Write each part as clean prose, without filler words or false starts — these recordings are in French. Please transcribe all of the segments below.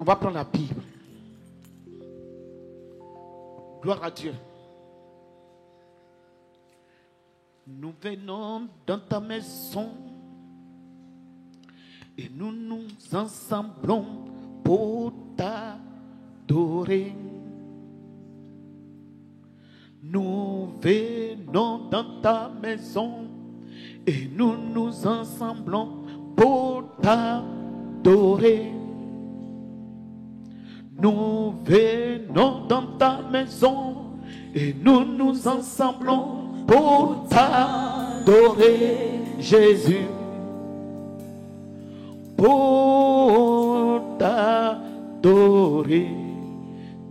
va prendre la Bible. Gloire à Dieu. Nous venons dans ta maison et nous nous ensemblons pour t'adorer. Nous venons dans ta maison et nous nous ensemblons pour t'adorer. Nous venons dans ta maison et nous nous ensemblons pour t'adorer, Jésus. Pour t'adorer,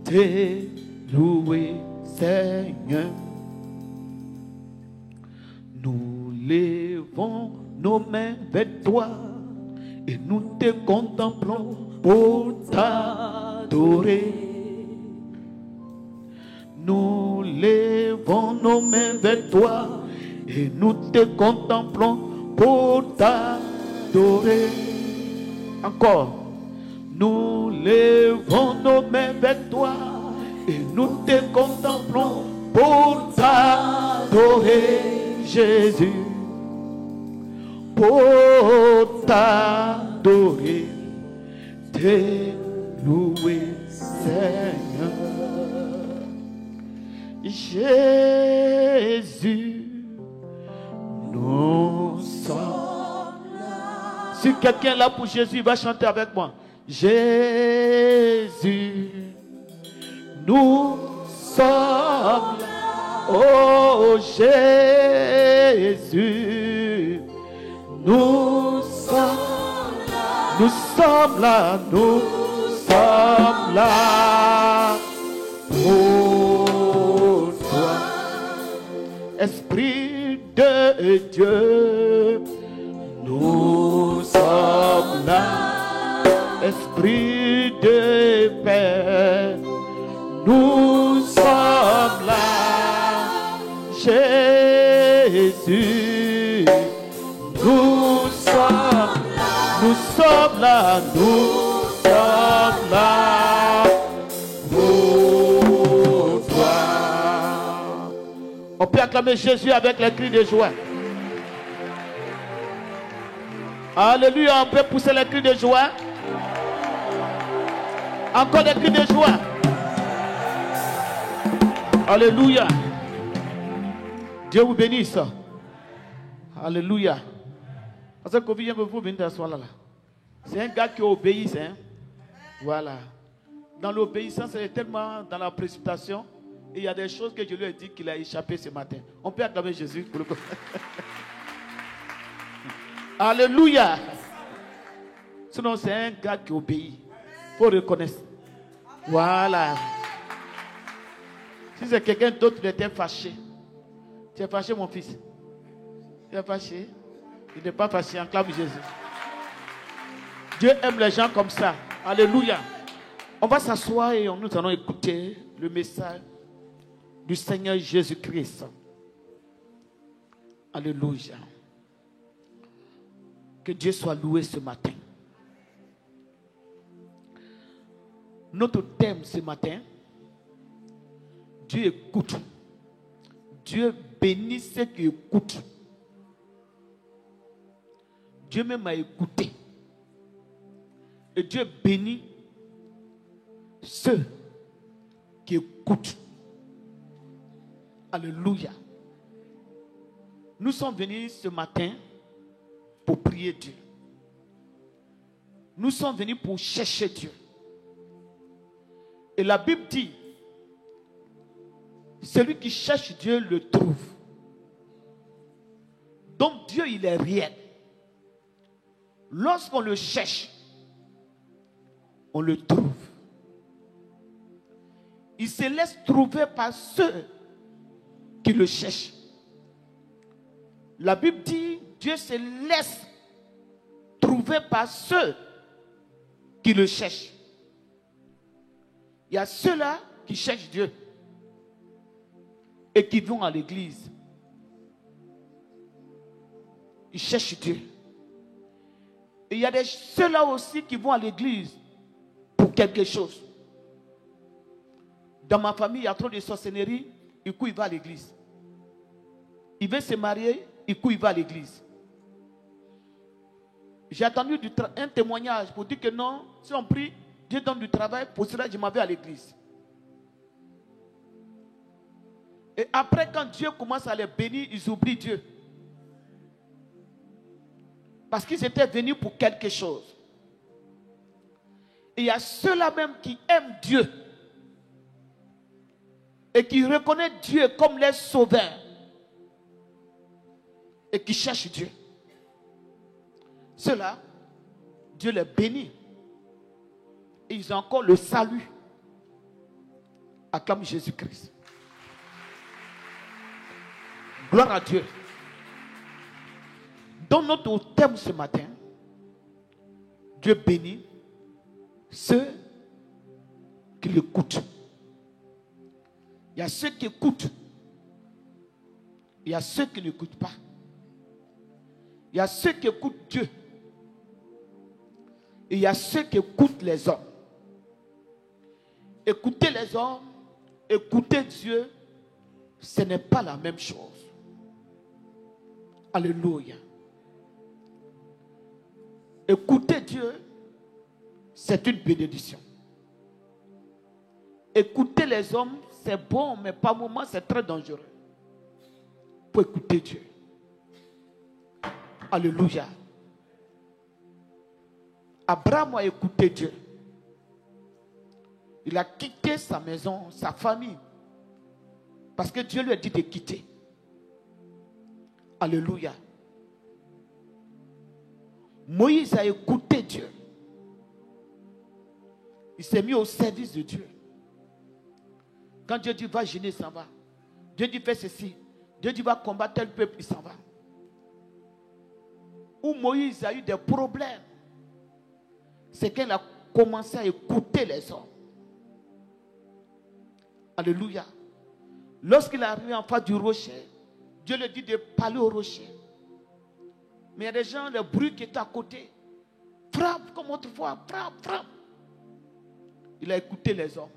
te louer, Seigneur. Nous levons nos mains vers toi et nous te contemplons pour t'adorer. Nous levons nos mains vers toi et nous te contemplons pour t'adorer. Encore. Nous levons nos mains vers toi et nous te contemplons pour t'adorer, Jésus. Pour t'adorer, te louer, Seigneur. Jésus, nous sommes là. Si quelqu'un est là pour Jésus, il va chanter avec moi. Jésus, nous sommes là. Oh Jésus, nous sommes là. Nous sommes là. Nous sommes là. Pour toi, Esprit de Dieu, nous sommes là. Esprit de paix, nous sommes là. Jésus, nous sommes là. Nous sommes là. Nous sommes là. On peut acclamer Jésus avec les cris de joie. Alléluia, on peut pousser les cris de joie. Encore des cris de joie. Alléluia. Dieu vous bénisse. Alléluia. Parce que Covid vient vous venir d'asseoir là. C'est un gars qui obéit. Hein? Voilà. Dans l'obéissance, elle est tellement dans la précipitation. Et il y a des choses que je lui ai dit qu'il a échappé ce matin. On peut acclamer Jésus pour le coup. Alléluia. Sinon, c'est un gars qui obéit. Il faut reconnaître. Voilà. Si c'est quelqu'un d'autre qui était fâché. Tu es fâché, mon fils? Tu es fâché? Il n'est pas fâché. Acclame Jésus. Dieu aime les gens comme ça. Alléluia. On va s'asseoir et nous allons écouter le message du Seigneur Jésus-Christ. Alléluia. Que Dieu soit loué ce matin. Notre thème ce matin, Dieu écoute. Dieu bénit ceux qui écoutent. Dieu même a écouté. Et Dieu bénit ceux qui écoutent. Alléluia. Nous sommes venus ce matin pour prier Dieu. Nous sommes venus pour chercher Dieu. Et la Bible dit, celui qui cherche Dieu le trouve. Donc Dieu, il est réel. Lorsqu'on le cherche, on le trouve. Il se laisse trouver par ceux qui le cherchent. La Bible dit, Dieu se laisse trouver par ceux qui le cherchent. Il y a ceux-là qui cherchent Dieu et qui vont à l'église. Ils cherchent Dieu. Et il y a ceux-là aussi qui vont à l'église pour quelque chose. Dans ma famille, il y a trop de sorcellerie, du coup il va à l'église. Il veut se marier, du coup il va à l'église. J'ai attendu un témoignage pour dire que non, si on prie, Dieu donne du travail, pour cela je m'en vais à l'église. Et après, quand Dieu commence à les bénir, ils oublient Dieu. Parce qu'ils étaient venus pour quelque chose. Et il y a ceux-là même qui aiment Dieu. Et qui reconnaissent Dieu comme leur sauveur. Et qui cherchent Dieu. Ceux-là, Dieu les bénit. Et ils ont encore le salut. Acclame Jésus-Christ. Gloire à Dieu. Dans notre thème ce matin, Dieu bénit ceux qui l'écoutent. Il y a ceux qui écoutent. Il y a ceux qui n'écoutent pas. Il y a ceux qui écoutent Dieu. Et il y a ceux qui écoutent les hommes. Écouter les hommes, écouter Dieu, ce n'est pas la même chose. Alléluia. Écouter Dieu, c'est une bénédiction. Écouter les hommes, c'est bon, mais par moments, c'est très dangereux. Pour écouter Dieu. Alléluia. Abraham a écouté Dieu. Il a quitté sa maison, sa famille. Parce que Dieu lui a dit de quitter. Alléluia. Moïse a écouté Dieu. Il s'est mis au service de Dieu. Quand Dieu dit va gêner, il s'en va. Dieu dit fais ceci. Dieu dit va combattre tel peuple, il s'en va. Où Moïse a eu des problèmes, c'est qu'il a commencé à écouter les hommes. Alléluia. Lorsqu'il est arrivé en face du rocher, Dieu lui dit de parler au rocher. Mais il y a des gens, le bruit qui est à côté, frappe comme autrefois, frappe. Il a écouté les hommes.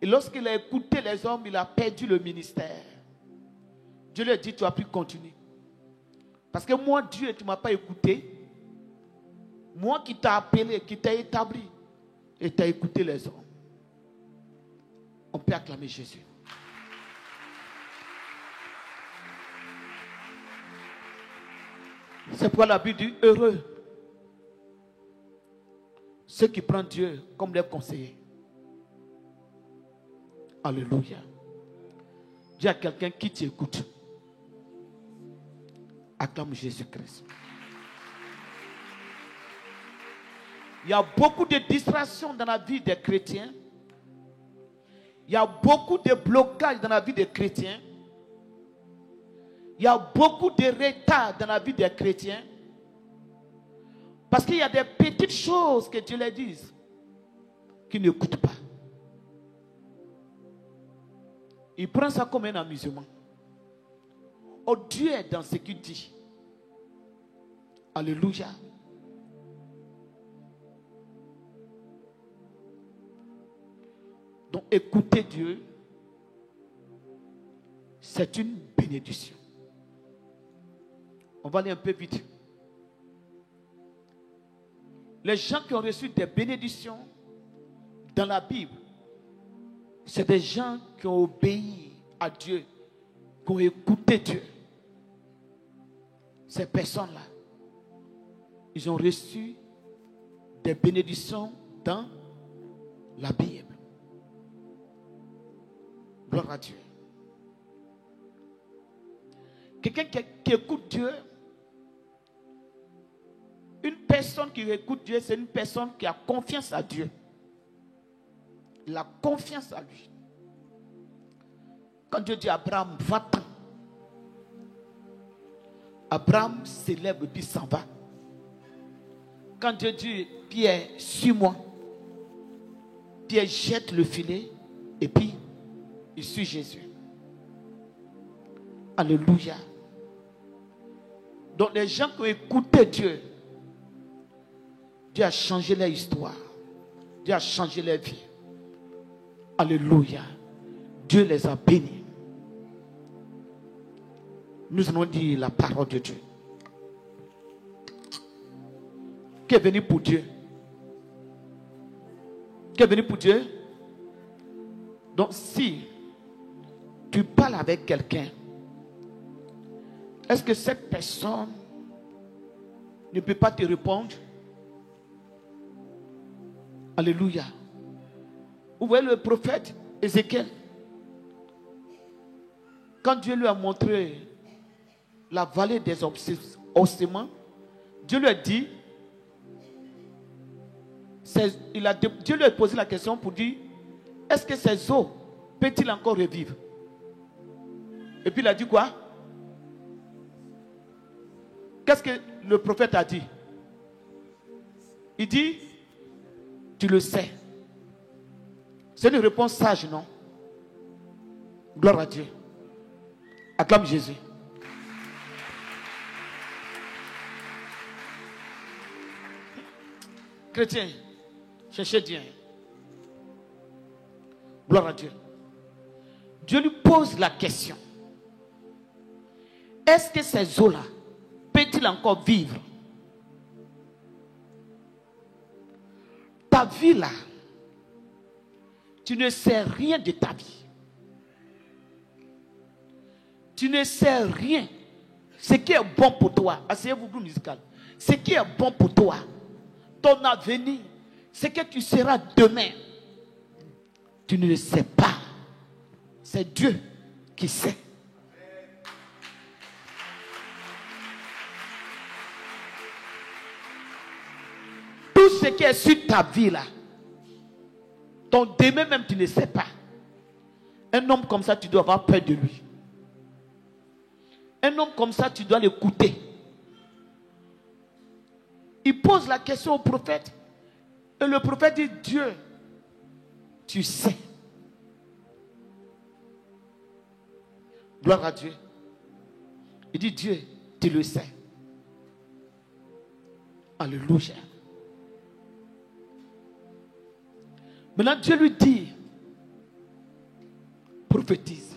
Et lorsqu'il a écouté les hommes, il a perdu le ministère. Dieu lui a dit, tu as pu continuer. Parce que moi, Dieu, tu ne m'as pas écouté. Moi qui t'ai appelé, qui t'ai établi, et tu as écouté les hommes. On peut acclamer Jésus. C'est pourquoi la Bible dit heureux ceux qui prennent Dieu comme leur conseiller. Alléluia. Dis à quelqu'un qui t'écoute. Acclame Jésus-Christ. Il y a beaucoup de distractions dans la vie des chrétiens. Il y a beaucoup de blocages dans la vie des chrétiens. Il y a beaucoup de retards dans la vie des chrétiens. Parce qu'il y a des petites choses que Dieu leur dit qui n'écoutent pas. Il prend ça comme un amusement. Oh, Dieu est dans ce qu'il dit. Alléluia. Donc écouter Dieu, c'est une bénédiction. On va aller un peu vite. Les gens qui ont reçu des bénédictions dans la Bible, c'est des gens qui ont obéi à Dieu, qui ont écouté Dieu. Ces personnes-là, ils ont reçu des bénédictions dans la Bible. Gloire à Dieu. Quelqu'un qui écoute Dieu, une personne qui écoute Dieu, c'est une personne qui a confiance à Dieu. Il a confiance à lui. Quand Dieu dit à Abraham, va-t'en. Abraham s'élève et puis s'en va. Quand Dieu dit, Pierre, suis-moi. Pierre jette le filet et puis il suit Jésus. Alléluia. Donc les gens qui ont écouté Dieu, Dieu a changé leur histoire. Dieu a changé leur vie. Alléluia. Dieu les a bénis. Nous allons dire la parole de Dieu. Qui est venu pour Dieu? Qui est venu pour Dieu? Donc si tu parles avec quelqu'un, est-ce que cette personne ne peut pas te répondre? Alléluia. Vous voyez le prophète Ézéchiel, quand Dieu lui a montré la vallée des ossements, Dieu lui a dit, Dieu lui a posé la question pour dire, est-ce que ces os peuvent-ils encore revivre? Et puis il a dit quoi? Qu'est-ce que le prophète a dit? Il dit, tu le sais. C'est une réponse sage, non? Gloire à Dieu. Acclame Jésus. Chrétien, cherchez Dieu. Gloire à Dieu. Dieu lui pose la question. Est-ce que ces eaux-là peuvent-ils encore vivre? Ta vie là, tu ne sais rien de ta vie. Tu ne sais rien. Ce qui est bon pour toi, asseyez-vous, groupe musical. Ce qui est bon pour toi, ton avenir, ce que tu seras demain, tu ne le sais pas. C'est Dieu qui sait. Tout ce qui est sur ta vie là, ton demain même tu ne sais pas. Un homme comme ça, tu dois avoir peur de lui. Un homme comme ça, tu dois l'écouter. Il pose la question au prophète. Et le prophète dit, Dieu, tu sais. Gloire à Dieu. Il dit, Dieu, tu le sais. Alléluia. Maintenant, Dieu lui dit, prophétise.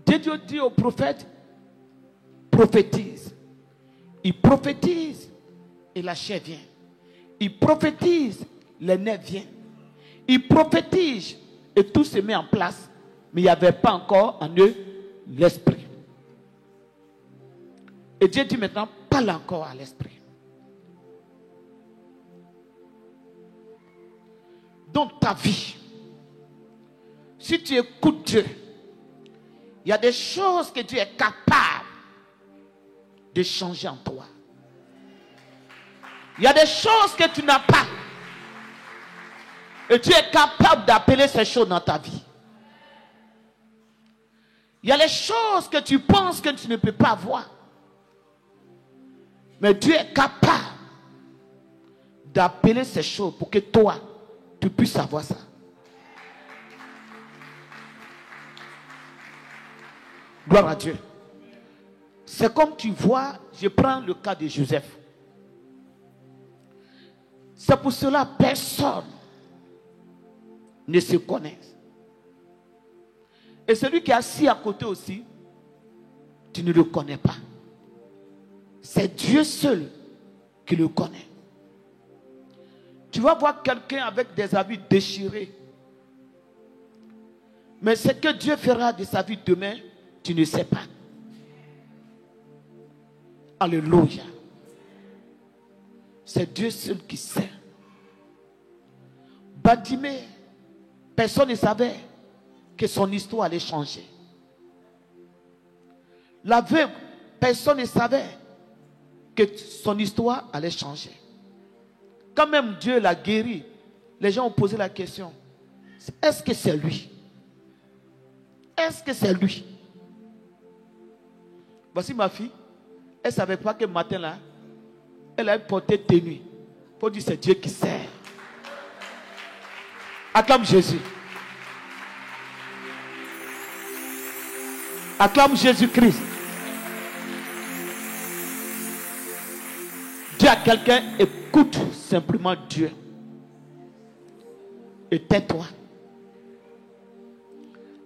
Dieu dit au prophète, prophétise. Il prophétise et la chair vient. Il prophétise, les nerfs viennent. Il prophétise et tout se met en place. Mais il n'y avait pas encore en eux l'esprit. Et Dieu dit maintenant, parle encore à l'esprit. Dans ta vie, si tu écoutes Dieu, il y a des choses que Dieu est capable de changer en toi. Il y a des choses que tu n'as pas. Et Dieu est capable d'appeler ces choses dans ta vie. Il y a les choses que tu penses que tu ne peux pas avoir. Mais Dieu est capable d'appeler ces choses pour que toi, tu puisses savoir ça. Gloire à Dieu. C'est comme tu vois, je prends le cas de Joseph. C'est pour cela que personne ne se connaît. Et celui qui est assis à côté aussi, tu ne le connais pas. C'est Dieu seul qui le connaît. Tu vas voir quelqu'un avec des habits déchirés. Mais ce que Dieu fera de sa vie demain, tu ne sais pas. Alléluia. C'est Dieu seul qui sait. Bartimée, personne ne savait que son histoire allait changer. L'aveugle, personne ne savait que son histoire allait changer. Quand même Dieu l'a guéri, les gens ont posé la question, est-ce que c'est lui? Est-ce que c'est lui? Voici ma fille, elle ne savait pas que matin là, elle avait porté tenue. Il faut dire c'est Dieu qui sait. Acclame Jésus. Acclame Jésus-Christ. Dis à quelqu'un, écoute simplement Dieu. et tais-toi.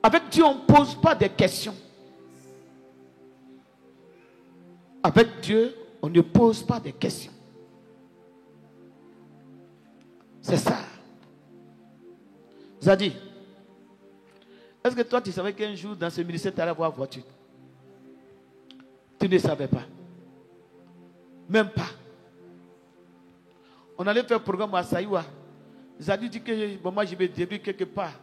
Avec Dieu, on ne pose pas des questions. Avec Dieu, on ne pose pas des questions. C'est ça. Zadi, est-ce que toi tu savais qu'un jour dans ce ministère tu allais avoir voiture? Tu ne savais pas. Même pas. On allait faire un programme à Saïwa. Zadi dit que bon, moi je vais début quelque part.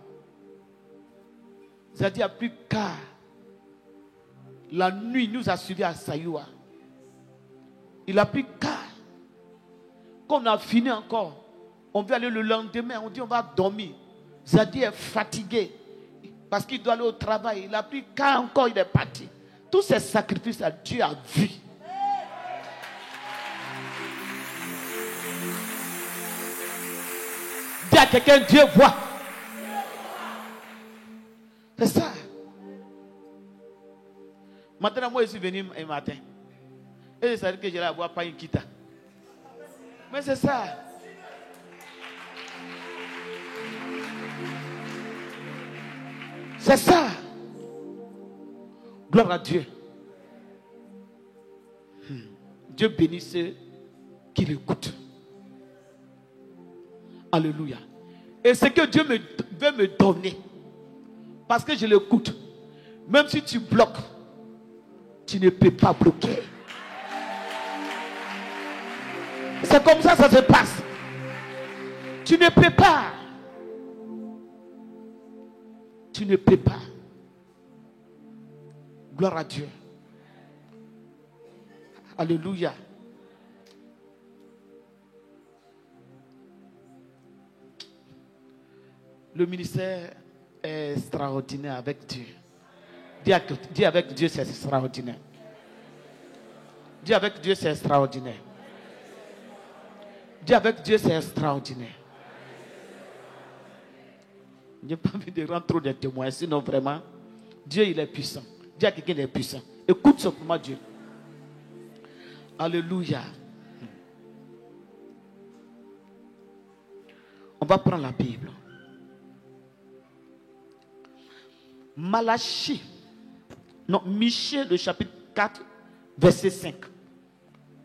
Zadi a pris car. La nuit il nous a suivis à Saïwa. Il a pris car. Quand on a fini encore, on veut aller le lendemain, on dit on va dormir. Zadi est fatigué parce qu'il doit aller au travail. Il a pris car encore, il est parti. Tous ces sacrifices, Dieu a vu. Dis à quelqu'un, Dieu voit. C'est ça. Maintenant, moi, je suis venu un matin. Et je savais que je n'allais avoir pas une kita. Mais c'est ça. C'est ça. Gloire à Dieu. Dieu bénit ceux qui l'écoutent. Alléluia. Et ce que Dieu veut me donner, parce que je l'écoute, même si tu bloques, tu ne peux pas bloquer. C'est comme ça que ça se passe. Tu ne peux pas. Tu ne peux pas. Gloire à Dieu. Alléluia. Le ministère est extraordinaire avec Dieu. Dis avec Dieu, c'est extraordinaire. Dis avec Dieu, c'est extraordinaire. Dis avec Dieu, c'est extraordinaire. Je n'ai pas envie de rendre trop de témoins, sinon vraiment, Dieu il est puissant. Dis à quelqu'un qu'il est puissant. Écoute simplement Dieu. Alléluia. On va prendre la Bible. Malachie. Non, Michée, le chapitre 4, verset 5.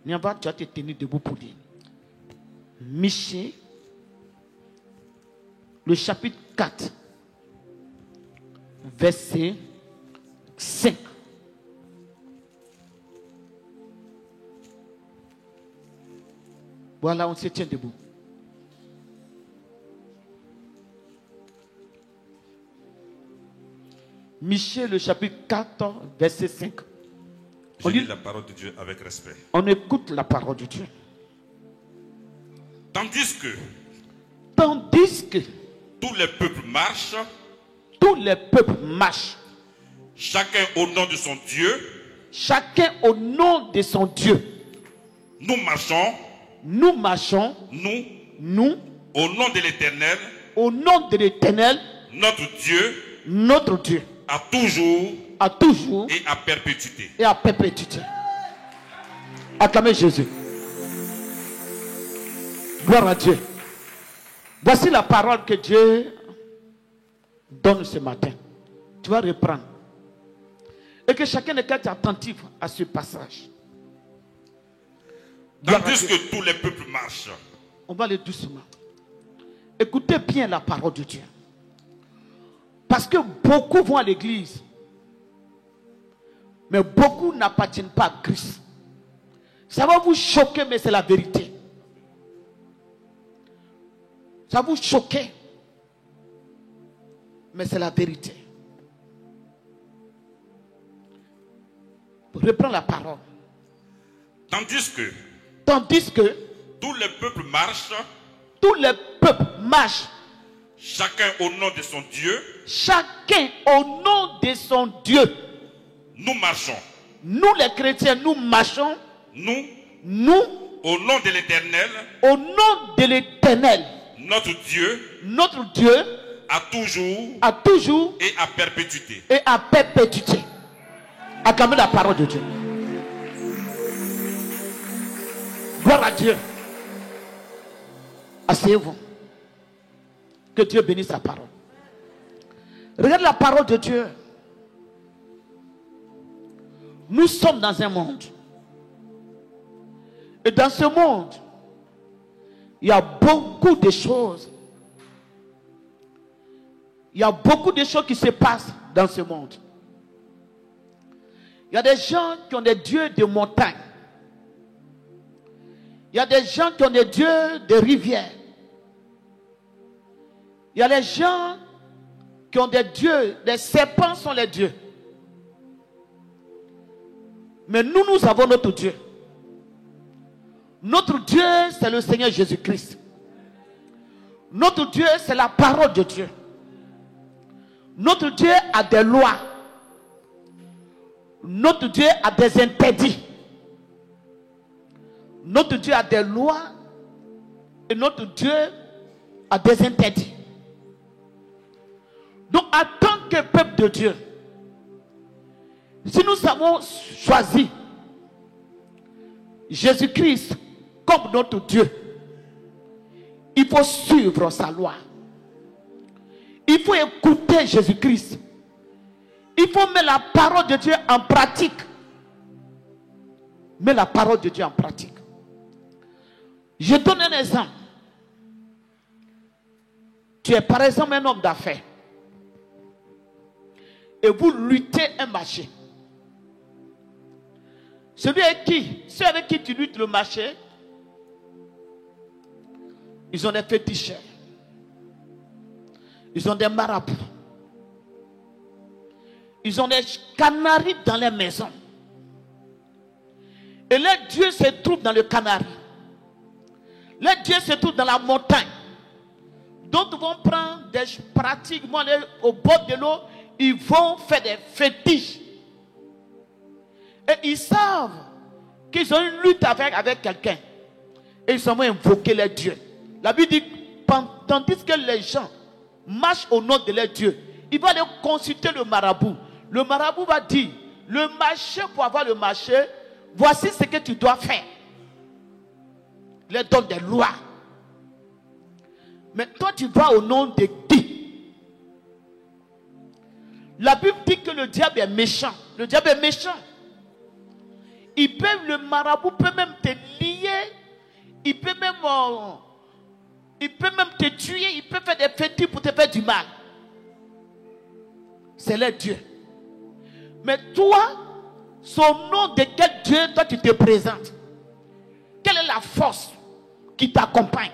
Niamba, tu as te tenu debout pour dire. Michée, le chapitre 4, verset 5. Voilà, on se tient debout. Michée, le chapitre 4, verset 5. Je lis la parole de Dieu avec respect. On écoute la parole de Dieu. Tandis que tous les peuples marchent, chacun au nom de son Dieu, nous marchons, nous, au nom de l'Éternel, notre Dieu, à toujours et à perpétuité. Acclamez Jésus. Gloire à Dieu. Voici la parole que Dieu donne ce matin. Tu vas reprendre. Et que chacun est attentif à ce passage. Tandis que tous les peuples marchent. On va aller doucement. Écoutez bien la parole de Dieu. Parce que beaucoup vont à l'église. Mais beaucoup n'appartiennent pas à Christ. Ça va vous choquer, mais c'est la vérité. Ça va vous choquer. Mais c'est la vérité. Reprends la parole. Tandis que tous les peuples marchent. Chacun au nom de son Dieu. Nous marchons. Nous les chrétiens, nous marchons. Nous au nom de l'Éternel. Notre Dieu. À toujours. Et à perpétuité. Acclamez la parole de Dieu. Gloire à Dieu. Asseyez-vous. Que Dieu bénisse sa parole. Regarde la parole de Dieu. Nous sommes dans un monde. Et dans ce monde, il y a beaucoup de choses. Il y a beaucoup de choses qui se passent dans ce monde. Il y a des gens qui ont des dieux de montagne. Il y a des gens qui ont des dieux de rivières. Il y a des gens qui ont des dieux, des serpents sont les dieux. Mais nous avons notre Dieu. Notre Dieu, c'est le Seigneur Jésus-Christ. Notre Dieu, c'est la parole de Dieu. Notre Dieu a des lois. Notre Dieu a des interdits. Notre Dieu a des lois. Et notre Dieu a des interdits. Donc, en tant que peuple de Dieu, si nous avons choisi Jésus-Christ comme notre Dieu, il faut suivre sa loi. Il faut écouter Jésus-Christ. Il faut mettre la parole de Dieu en pratique. Mets la parole de Dieu en pratique. Je donne un exemple. Tu es par exemple un homme d'affaires. Et vous luttez un marché. Ceux avec qui tu luttes le marché, ils ont des féticheurs. Ils ont des marabouts. Ils ont des canaris dans les maisons. Et leur Dieu se trouve dans le canari. Leur Dieu se trouve dans la montagne. D'autres vont prendre des pratiques, vont aller au bord de l'eau, ils vont faire des fétiches. Et ils savent qu'ils ont une lutte avec quelqu'un. Et ils vont invoquer leur Dieu. La Bible dit, tandis que les gens marchent au nom de leur Dieu, ils vont aller consulter le marabout. Le marabout va dire, le marché, pour avoir le marché, voici ce que tu dois faire. Il leur donne des lois. Mais toi, tu vas au nom de qui? La Bible dit que le diable est méchant. Le diable est méchant. Le marabout peut même te lier. Il peut même te tuer. Il peut faire des fétiches pour te faire du mal. C'est leur Dieu. Mais toi, son nom de quel Dieu toi tu te présentes? Quelle est la force qui t'accompagne?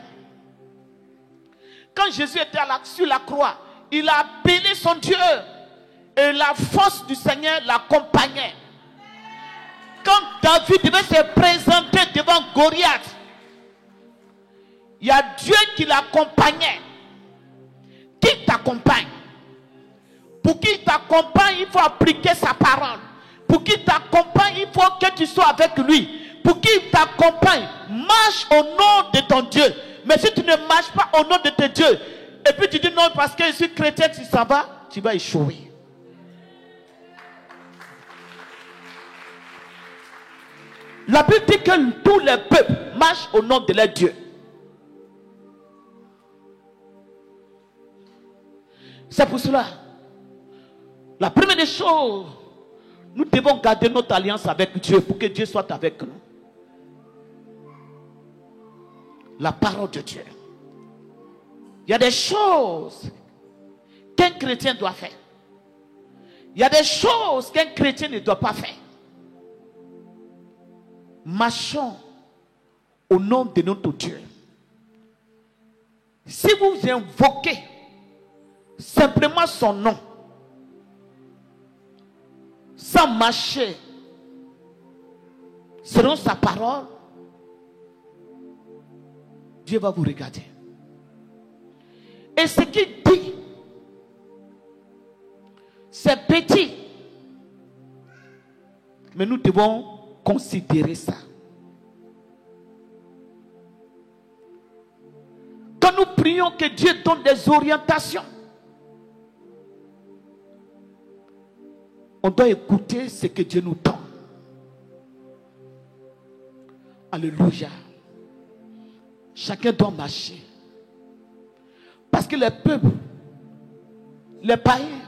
Quand Jésus était sur la croix, il a appelé son Dieu. Et la force du Seigneur l'accompagnait. Quand David devait se présenter devant Goliath, il y a Dieu qui l'accompagnait. Qui t'accompagne? Pour qu'il t'accompagne, il faut appliquer sa parole. Pour qu'il t'accompagne, il faut que tu sois avec lui. Pour qu'il t'accompagne, marche au nom de ton Dieu. Mais si tu ne marches pas au nom de ton Dieu, et puis tu dis non parce que je suis chrétien, tu s'en vas, tu vas échouer. La Bible dit que tous les peuples marchent au nom de leur Dieu. C'est pour cela. La première des choses, nous devons garder notre alliance avec Dieu pour que Dieu soit avec nous. La parole de Dieu. Il y a des choses qu'un chrétien doit faire. Il y a des choses qu'un chrétien ne doit pas faire. Marchons au nom de notre Dieu. Si vous invoquez simplement son nom, sans marcher selon sa parole, Dieu va vous regarder. Et ce qu'il dit, c'est petit. Mais nous devons considérer ça. Quand nous prions que Dieu donne des orientations, on doit écouter ce que Dieu nous donne. Alléluia. Chacun doit marcher. Parce que les peuples, les païens,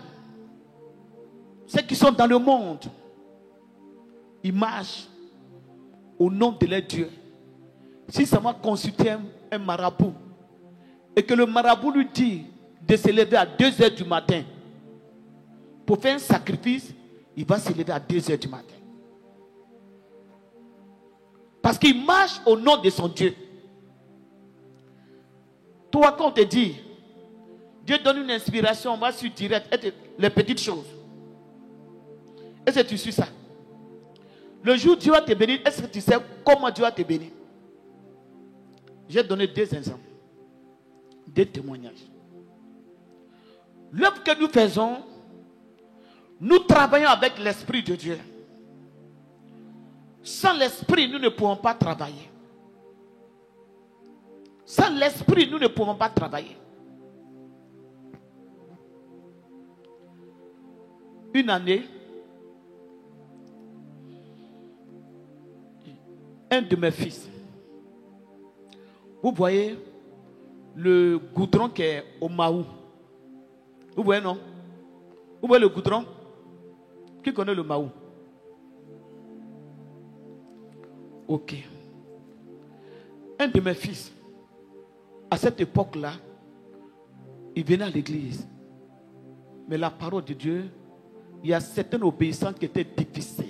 ceux qui sont dans le monde, ils marchent au nom de leur Dieu. Si ça m'a consulté un marabout et que le marabout lui dit de se lever à 2 heures du matin pour faire un sacrifice, il va se lever à 2 heures du matin. Parce qu'il marche au nom de son Dieu. Toi, quand on te dit, Dieu donne une inspiration, on va sur direct, les petites choses. Est-ce que tu suis ça? Le jour où Dieu va te bénir, est-ce que tu sais comment Dieu va te bénir? J'ai donné 2 exemples, 2 témoignages. L'œuvre que nous faisons, nous travaillons avec l'Esprit de Dieu. Sans l'Esprit, nous ne pouvons pas travailler. Sans l'Esprit, nous ne pouvons pas travailler. Une année, un de mes fils, vous voyez le goudron qui est au Mahou. Vous voyez, non? Vous voyez le goudron? Qui connaît le Mahou? Ok. Un de mes fils, à cette époque-là, il venait à l'église. Mais la parole de Dieu, il y a certaines obéissances qui étaient difficiles.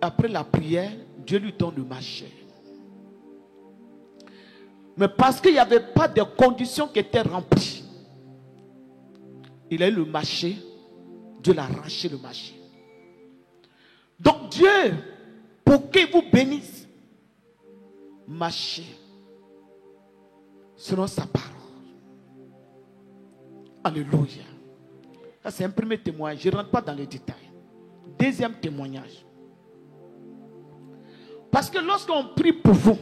Après la prière, Dieu lui donne le marché. Mais parce qu'il n'y avait pas de conditions qui étaient remplies, il a eu le marché, Dieu l'a arraché le marché. Donc Dieu, pour qu'il vous bénisse, marchez selon sa parole. Alléluia. Ça c'est un premier témoignage. Je ne rentre pas dans les détails. Deuxième témoignage. Parce que lorsqu'on prie pour vous,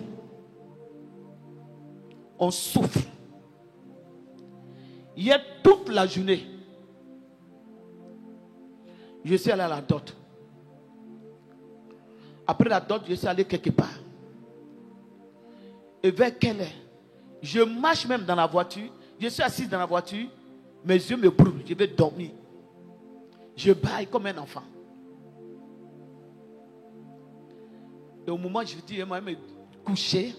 on souffre. Hier, toute la journée, je suis allé à la dot. Après la dot, je suis allé quelque part. Et vers quelle heure? Je marche même dans la voiture. Je suis assis dans la voiture. Mes yeux me brûlent. Je vais dormir. Je baille comme un enfant. Et au moment où je dis, je vais me coucher,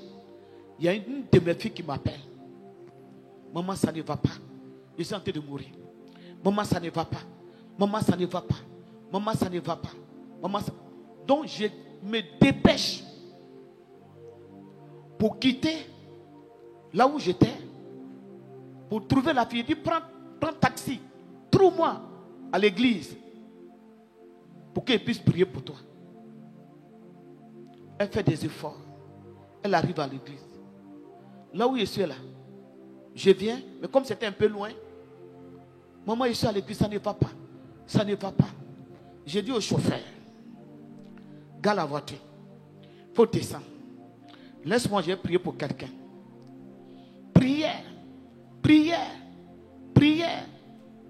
il y a une de mes filles qui m'appelle. Maman, ça ne va pas. Je suis en train de mourir. Maman, ça ne va pas. Maman, ça ne va pas. Maman, ça ne va pas. Maman, ça... Donc, je me dépêche pour quitter là où j'étais, pour trouver la fille. Elle dit, prends taxi, trouve-moi à l'église pour qu'elle puisse prier pour toi. Elle fait des efforts. Elle arrive à l'église. Là où je suis là, je viens, mais comme c'était un peu loin, maman, je suis à l'église, ça ne va pas. Ça ne va pas. J'ai dit au chauffeur, gare la voiture, il faut descendre. Laisse-moi, je vais prier pour quelqu'un. Prière, prière, prière,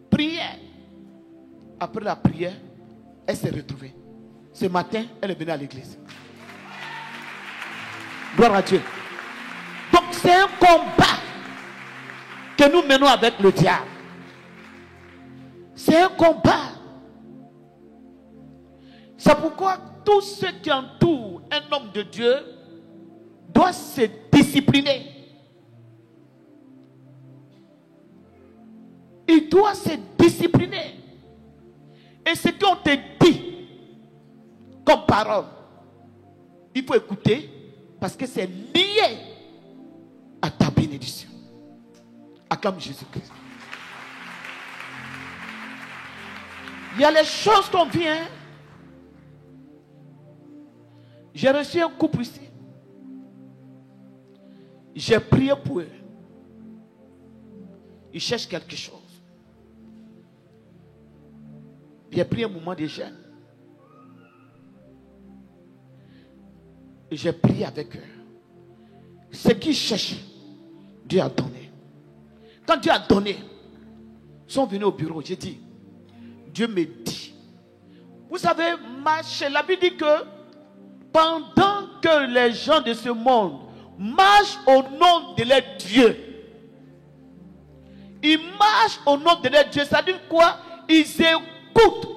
prière. Après la prière, elle s'est retrouvée. Ce matin, elle est venue à l'église. Gloire à Dieu. Donc c'est un combat que nous menons avec le diable. C'est un combat. C'est pourquoi tous ceux qui entourent un homme de Dieu doivent se discipliner. Il doit se discipliner. Et ce qu'on te dit comme parole, il faut écouter parce que c'est lié à ta bénédiction. Acclame Jésus-Christ. Il y a les choses qu'on vient. J'ai reçu un couple ici. J'ai prié pour eux. Ils cherchent quelque chose. J'ai pris un moment de jeûne. Et j'ai prié avec eux. Ce qu'ils cherchent, Dieu a donné. Quand Dieu a donné, ils sont venus au bureau. J'ai dit, Dieu me dit. Vous savez, la Bible dit que pendant que les gens de ce monde marchent au nom de leur Dieu. Ils marchent au nom de leur Dieu. Ça veut dire quoi? Ils écoutent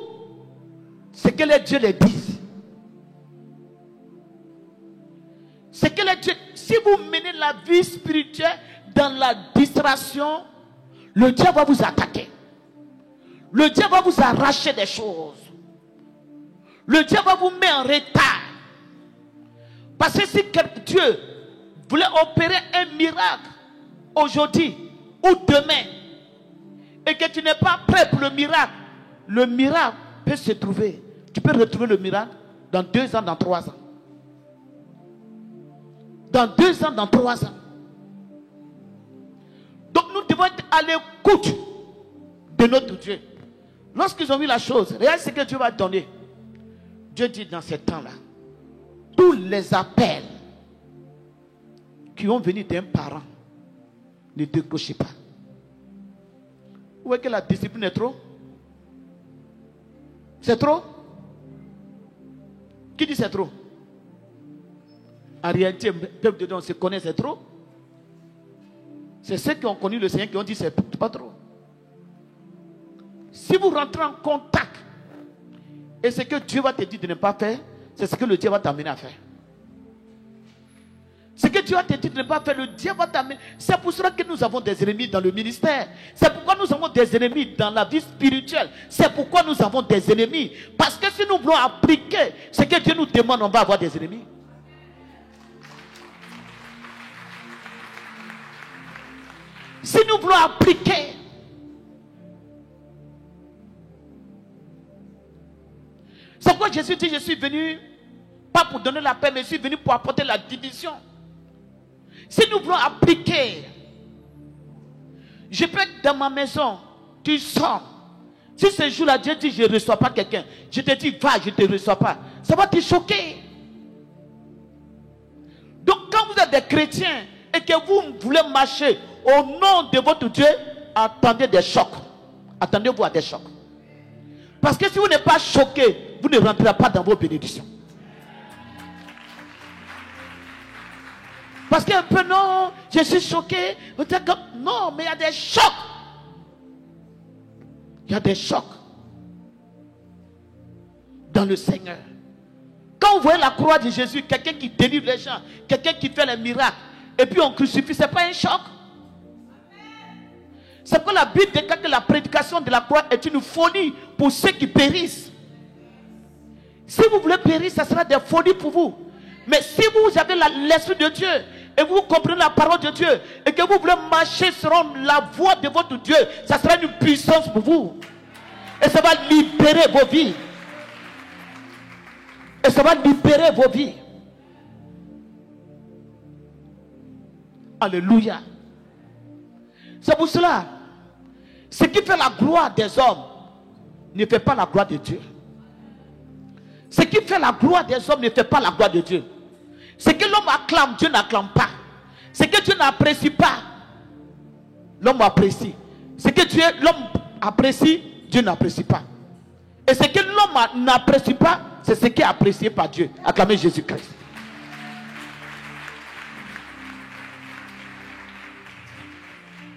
ce que les dieux les disent. Ce que les dieux, si vous menez la vie spirituelle dans la distraction, le diable va vous attaquer. Le diable va vous arracher des choses. Le diable va vous mettre en retard. Parce que si Dieu voulait opérer un miracle aujourd'hui ou demain, et que tu n'es pas prêt pour le miracle peut se trouver. Tu peux retrouver le miracle dans 2 ans, dans 3 ans. Dans 2 ans, dans 3 ans. Donc nous devons être à l'écoute de notre Dieu. Lorsqu'ils ont vu la chose, regarde ce que Dieu va donner. Dieu dit dans ces temps-là, tous les appels qui ont venu d'un parent, ne décrochez pas. Vous voyez que la discipline est trop? C'est trop? Qui dit c'est trop? En réalité, le peuple de Dieu, on se connaît, c'est trop. C'est ceux qui ont connu le Seigneur qui ont dit c'est pas trop. Si vous rentrez en contact, et ce que Dieu va te dire de ne pas faire, c'est ce que le Dieu va t'amener à faire. Ce que Dieu va te dire de ne pas faire, le Dieu va t'amener. C'est pour cela que nous avons des ennemis dans le ministère. C'est pourquoi nous avons des ennemis dans la vie spirituelle. C'est pourquoi nous avons des ennemis. Parce que si nous voulons appliquer ce que Dieu nous demande, on va avoir des ennemis. Si nous voulons appliquer, c'est pourquoi Jésus dit, je suis venu, pas pour donner la paix, mais je suis venu pour apporter la division. Si nous voulons appliquer, je peux être dans ma maison, tu sors. Si ce jour-là, Dieu dit, je ne reçois pas quelqu'un, je te dis, va, je ne te reçois pas. Ça va te choquer. Donc, quand vous êtes des chrétiens et que vous voulez marcher au nom de votre Dieu, attendez des chocs. Attendez-vous à des chocs. Parce que si vous n'êtes pas choqué, vous ne rentrerez pas dans vos bénédictions. Parce qu'un peu, non, je suis choqué. Non, mais il y a des chocs. Il y a des chocs dans le Seigneur. Quand vous voyez la croix de Jésus, quelqu'un qui délivre les gens, quelqu'un qui fait les miracles, et puis on crucifie, ce n'est pas un choc. C'est que la Bible déclare que la prédication de la croix est une folie pour ceux qui périssent. Si vous voulez périr, ça sera des folies pour vous. Mais si vous avez l'Esprit de Dieu, et vous comprenez la parole de Dieu, et que vous voulez marcher selon la voie de votre Dieu, ça sera une puissance pour vous. Et ça va libérer vos vies. Et ça va libérer vos vies. Alléluia. C'est pour cela, ce qui fait la gloire des hommes ne fait pas la gloire de Dieu. Ce qui fait la gloire des hommes ne fait pas la gloire de Dieu. Ce que l'homme acclame, Dieu n'acclame pas. Ce que Dieu n'apprécie pas, l'homme apprécie. Ce que l'homme apprécie, Dieu n'apprécie pas. Et ce que l'homme n'apprécie pas, c'est ce qui est apprécié par Dieu. Acclamez Jésus-Christ.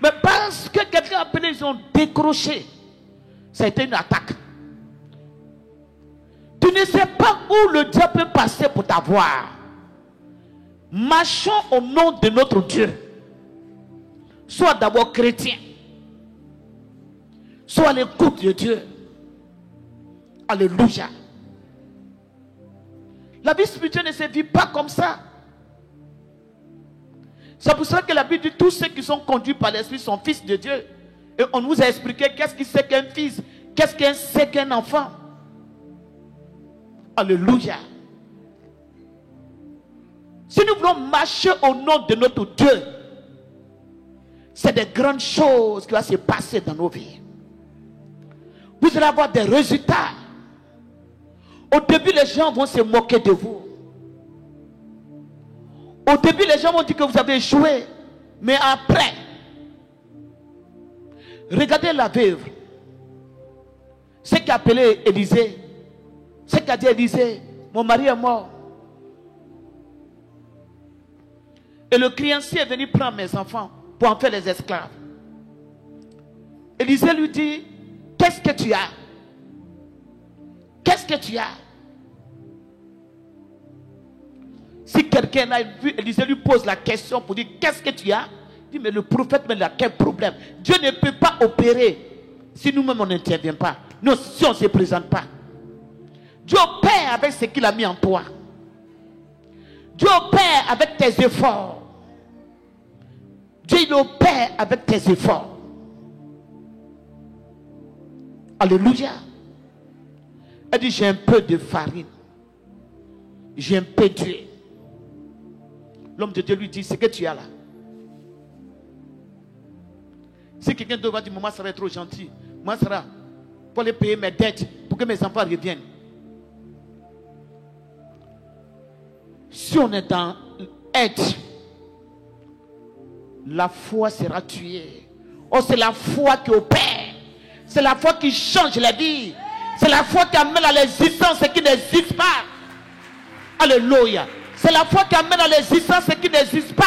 Mais parce que quelqu'un a appelé, ils ont décroché. Ça a été une attaque. Tu ne sais pas où le diable peut passer pour t'avoir. Marchons au nom de notre Dieu. Sois d'abord chrétien. Sois à l'écoute de Dieu. Alléluia. La vie spirituelle ne se vit pas comme ça. C'est pour ça que la Bible dit tous ceux qui sont conduits par l'Esprit sont fils de Dieu. Et on nous a expliqué qu'est-ce qui c'est qu'un fils, qu'est-ce que c'est qu'un enfant. Alléluia. Si nous voulons marcher au nom de notre Dieu, c'est des grandes choses qui vont se passer dans nos vies. Vous allez avoir des résultats. Au début, les gens vont se moquer de vous. Au début, les gens vont dire que vous avez échoué. Mais après, regardez la veuve. Ce qui a appelé Élisée. Ce qui a dit Élisée, mon mari est mort. Et le créancier est venu prendre mes enfants pour en faire les esclaves. Élisée lui dit, qu'est-ce que tu as? Qu'est-ce que tu as? Si quelqu'un a vu, Élisée lui pose la question pour dire, qu'est-ce que tu as? Il dit, mais le prophète, mais là, quel problème? Dieu ne peut pas opérer si nous-mêmes on n'intervient pas. Non, si on ne se présente pas. Dieu opère avec ce qu'il a mis en toi. Dieu opère avec tes efforts. Dieu il opère avec tes efforts. Alléluia. Elle dit, j'ai un peu de farine. J'ai un peu d'huile. L'homme de Dieu lui dit, c'est que tu as là. Si quelqu'un doit dire, maman sera trop gentil, moi sera pour aller payer mes dettes, pour que mes enfants reviennent. Si on est dans l'aide, la foi sera tuée. Oh, c'est la foi qui opère. C'est la foi qui change la vie. C'est la foi qui amène à l'existence ce qui n'existe pas. Alléluia. C'est la foi qui amène à l'existence ce qui n'existe pas.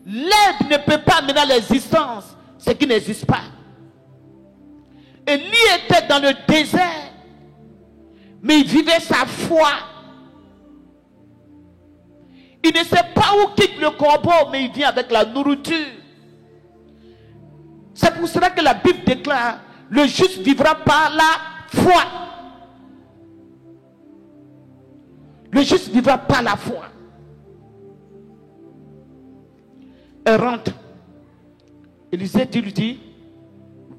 L'aide ne peut pas amener à l'existence ce qui n'existe pas. Élie était dans le désert, mais il vivait sa foi. Il ne sait pas où quitte le corbeau, mais il vient avec la nourriture. C'est pour cela que la Bible déclare, le juste vivra par la foi. Le juste vivra par la foi. Elle rentre. Élisée lui dit,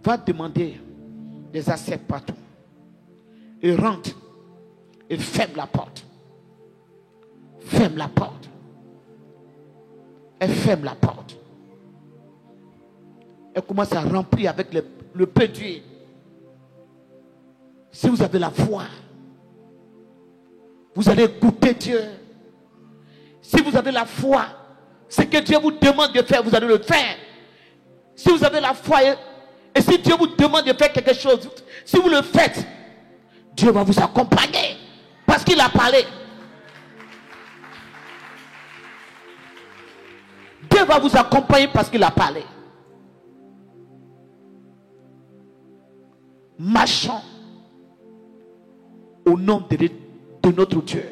va demander des assiettes partout. Et rentre et ferme la porte. Ferme la porte. Elle ferme la porte. Elle commence à remplir avec le peu d'huile. Si vous avez la foi, vous allez goûter Dieu. Si vous avez la foi, ce que Dieu vous demande de faire, vous allez le faire. Si vous avez la foi, et si Dieu vous demande de faire quelque chose, si vous le faites, Dieu va vous accompagner. Parce qu'il a parlé. Dieu va vous accompagner parce qu'il a parlé. Marchons au nom de notre Dieu.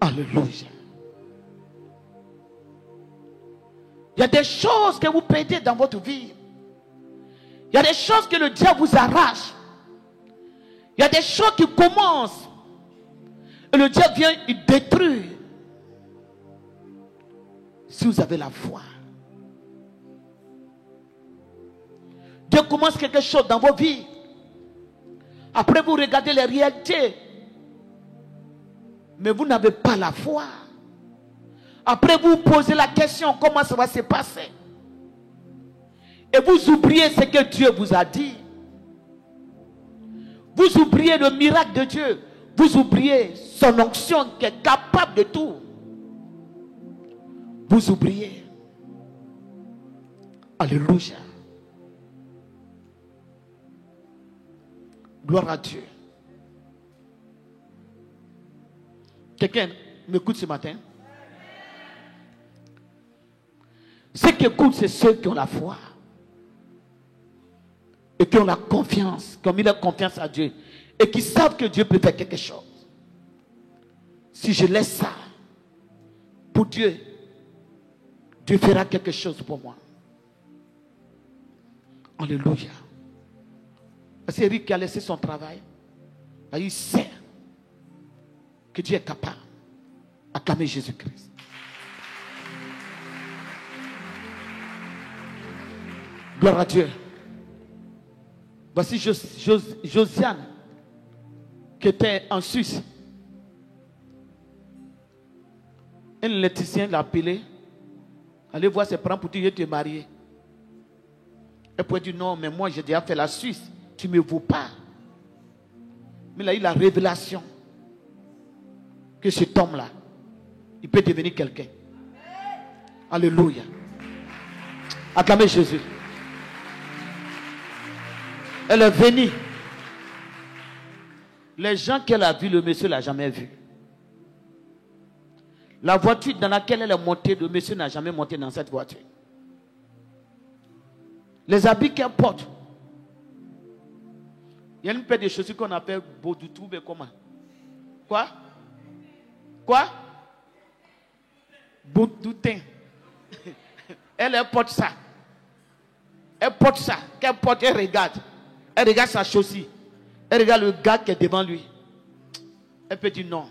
Alléluia. Il y a des choses que vous perdez dans votre vie. Il y a des choses que le diable vous arrache. Il y a des choses qui commencent. Et le diable vient, il détruit. Si vous avez la foi. Dieu commence quelque chose dans vos vies. Après vous regardez les réalités. Mais vous n'avez pas la foi. Après vous posez la question, comment ça va se passer? Et vous oubliez ce que Dieu vous a dit. Vous oubliez le miracle de Dieu. Vous oubliez son onction qui est capable de tout. Vous oubliez. Alléluia. Gloire à Dieu. Quelqu'un m'écoute ce matin? Ceux qui écoutent, c'est ceux qui ont la foi. Et qui ont la confiance, qui ont mis leur confiance à Dieu. Et qui savent que Dieu peut faire quelque chose. Si je laisse ça pour Dieu, Dieu fera quelque chose pour moi. Alléluia. C'est Eric qui a laissé son travail. Il sait que Dieu est capable d'acclamer Jésus-Christ. Gloire à Dieu. Voici Josiane qui était en Suisse. Un électricien l'a appelé. Allez voir ses parents pour dire, je te marier. Elle pouvait dire non, mais moi j'ai déjà fait la Suisse. Tu ne me vaux pas. Mais il a eu la révélation que cet homme-là, il peut devenir quelqu'un. Alléluia. Acclamez Jésus. Elle est venue. Les gens qu'elle a vus, le monsieur ne l'a jamais vu. La voiture dans laquelle elle est montée, le monsieur n'a jamais monté dans cette voiture. Les habits qu'elle porte. Il y a une paire de chaussures qu'on appelle Bodoutou, mais comment? Quoi? Quoi? Boudoutin. Elle porte ça. Elle porte ça. Qu'elle porte, elle regarde. Elle regarde sa chaussure. Elle regarde le gars qui est devant lui. Elle peut dire non.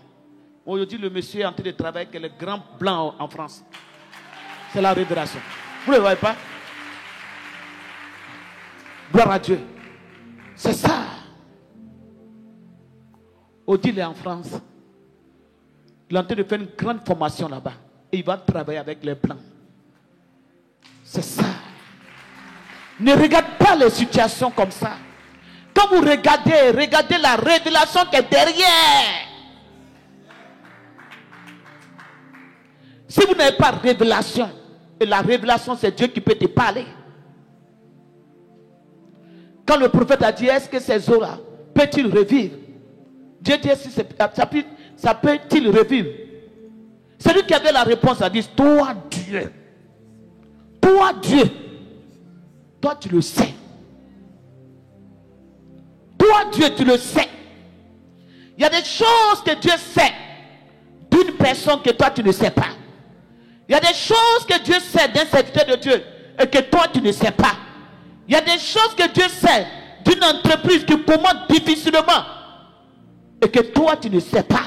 Aujourd'hui, le monsieur est en train de travailler avec les grands blancs en France. C'est la révélation. Vous ne le voyez pas? Gloire à Dieu. C'est ça. Odile est en France. Il est en train de faire une grande formation là-bas. Et il va travailler avec les blancs. C'est ça. Ne regarde pas les situations comme ça. Quand vous regardez, regardez la révélation qui est derrière. Si vous n'avez pas de révélation, et la révélation c'est Dieu qui peut te parler. Quand le prophète a dit, est-ce que ces eaux-là peut-il revivre? Dieu dit, ça peut-il revivre? Celui qui avait la réponse a dit, toi Dieu, toi Dieu, toi tu le sais. Toi Dieu, tu le sais. Il y a des choses que Dieu sait d'une personne que toi tu ne sais pas. Il y a des choses que Dieu sait d'un serviteur de Dieu et que toi tu ne sais pas. Il y a des choses que Dieu sait d'une entreprise qui commande difficilement et que toi tu ne sais pas.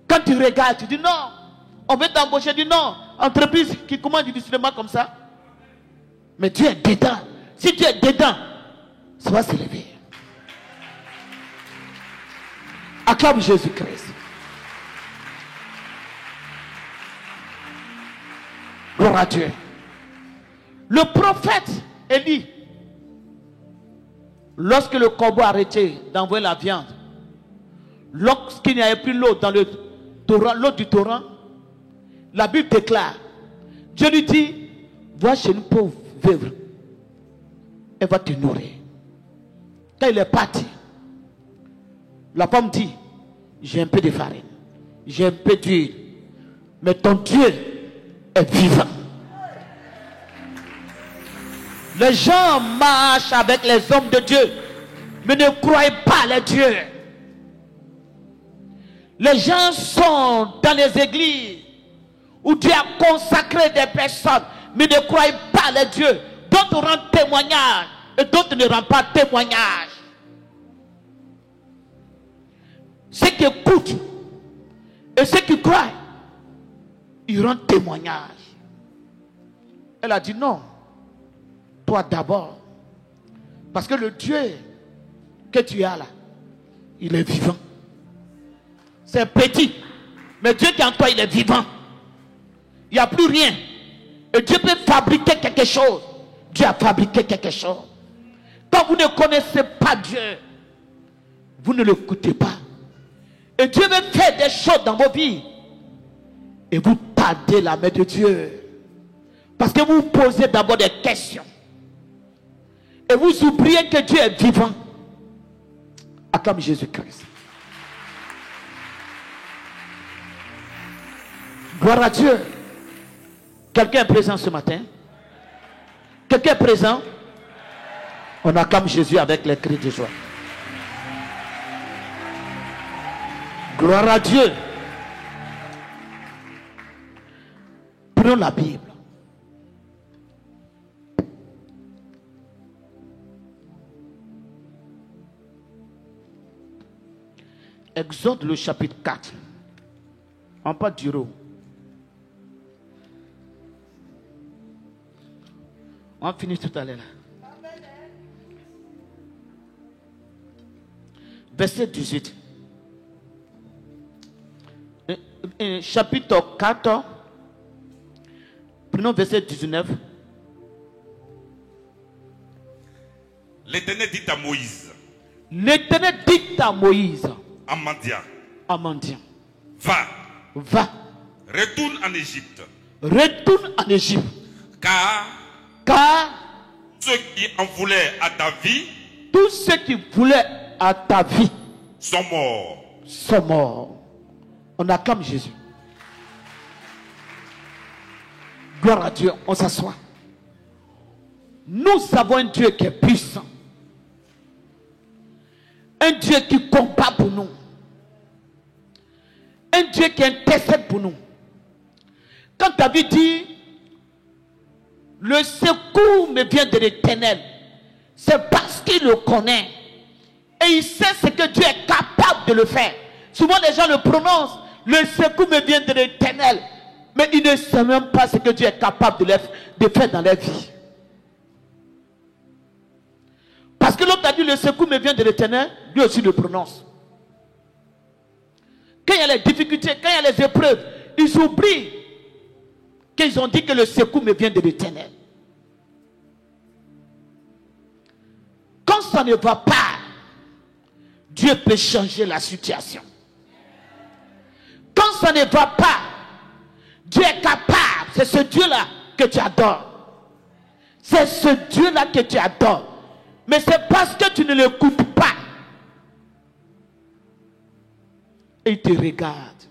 Quand tu regardes, tu dis non, on veut t'embaucher, tu dis non, entreprise qui commande difficilement comme ça. Mais Dieu est dedans. Si tu es dedans, ça va se lever. Acclame Jésus-Christ. Gloire à Dieu. Le prophète Élie, lorsque le corbeau a arrêté d'envoyer la viande, lorsqu'il n'y avait plus l'eau dans le torrent, l'eau du torrent, la Bible déclare, Dieu lui dit, va chez une pauvre veuve, elle va te nourrir. Quand il est parti, la femme dit, j'ai un peu de farine, j'ai un peu d'huile, mais ton Dieu est vivant. Les gens marchent avec les hommes de Dieu, mais ne croyez pas les dieux. Les gens sont dans les églises où Dieu a consacré des personnes, mais ne croyez pas les dieux. D'autres rendent témoignage et d'autres ne rendent pas témoignage. Ceux qui écoutent et ceux qui croient, ils rendent témoignage. Elle a dit non. Toi d'abord. Parce que le Dieu que tu as là, il est vivant. C'est petit. Mais Dieu qui est en toi, il est vivant. Il n'y a plus rien. Et Dieu peut fabriquer quelque chose. Dieu a fabriqué quelque chose. Quand vous ne connaissez pas Dieu, vous ne l'écoutez pas. Et Dieu veut faire des choses dans vos vies. Et vous tardez la main de Dieu. Parce que vous posez d'abord des questions. Et vous oubliez que Dieu est vivant. Acclame Jésus-Christ. Gloire à Dieu. Quelqu'un est présent ce matin? Quelqu'un est présent? On acclame Jésus avec les cris de joie. Gloire à Dieu. Prenons la Bible. Exode le chapitre 4. On parle du rôle. On finit tout à l'heure. Verset 18. Chapitre 4. Prenons verset 19. L'Éternel dit à Moïse. L'Éternel dit à Moïse. Amandian. Va. Retourne en Égypte. Retourne en Égypte. Car ceux qui en voulaient à ta vie, tous ceux qui voulaient à ta vie sont morts. Sont morts. On acclame Jésus. Gloire à Dieu, on s'assoit. Nous avons un Dieu qui est puissant. Un Dieu qui combat pour nous. Un Dieu qui intercède pour nous. Quand David dit, le secours me vient de l'Éternel, c'est parce qu'il le connaît. Et il sait ce que Dieu est capable de le faire. Souvent les gens le prononcent, le secours me vient de l'Éternel. Mais ils ne savent même pas ce que Dieu est capable de faire dans leur vie. Parce que l'autre a dit, le secours me vient de l'Éternel, lui aussi le prononce. Quand il y a les difficultés, quand il y a les épreuves, ils oublient qu'ils ont dit que le secours me vient de l'Éternel. Quand ça ne va pas, Dieu peut changer la situation. Quand ça ne va pas, Dieu est capable. C'est ce Dieu-là que tu adores. C'est ce Dieu-là que tu adores. Mais c'est parce que tu ne l'écoutes pas. Et il te regarde.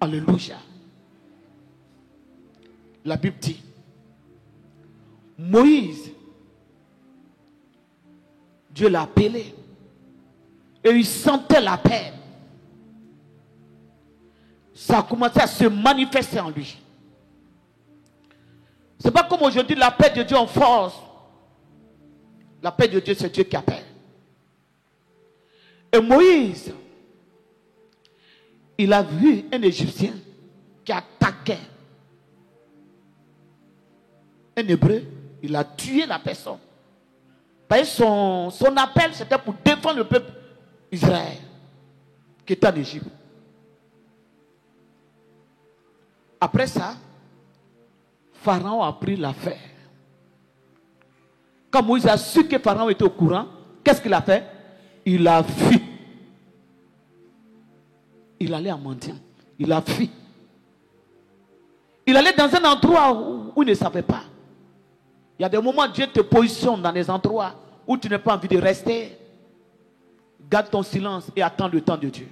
Alléluia. La Bible dit, Moïse, Dieu l'a appelé. Et il sentait la peine. Ça a commencé à se manifester en lui. C'est pas comme aujourd'hui la paix de Dieu en force. La paix de Dieu, c'est Dieu qui appelle. Et Moïse, il a vu un Égyptien qui attaquait un Hébreu. Il a tué la personne. Parce que son appel, c'était pour défendre le peuple Israël qui était en Égypte. Après ça, Pharaon a pris l'affaire. Quand Moïse a su que Pharaon était au courant, qu'est-ce qu'il a fait? Il a fui. Il allait en mendiant. Il a fui. Il allait dans un endroit où il ne savait pas. Il y a des moments où Dieu te positionne dans des endroits où tu n'as pas envie de rester. Garde ton silence et attends le temps de Dieu.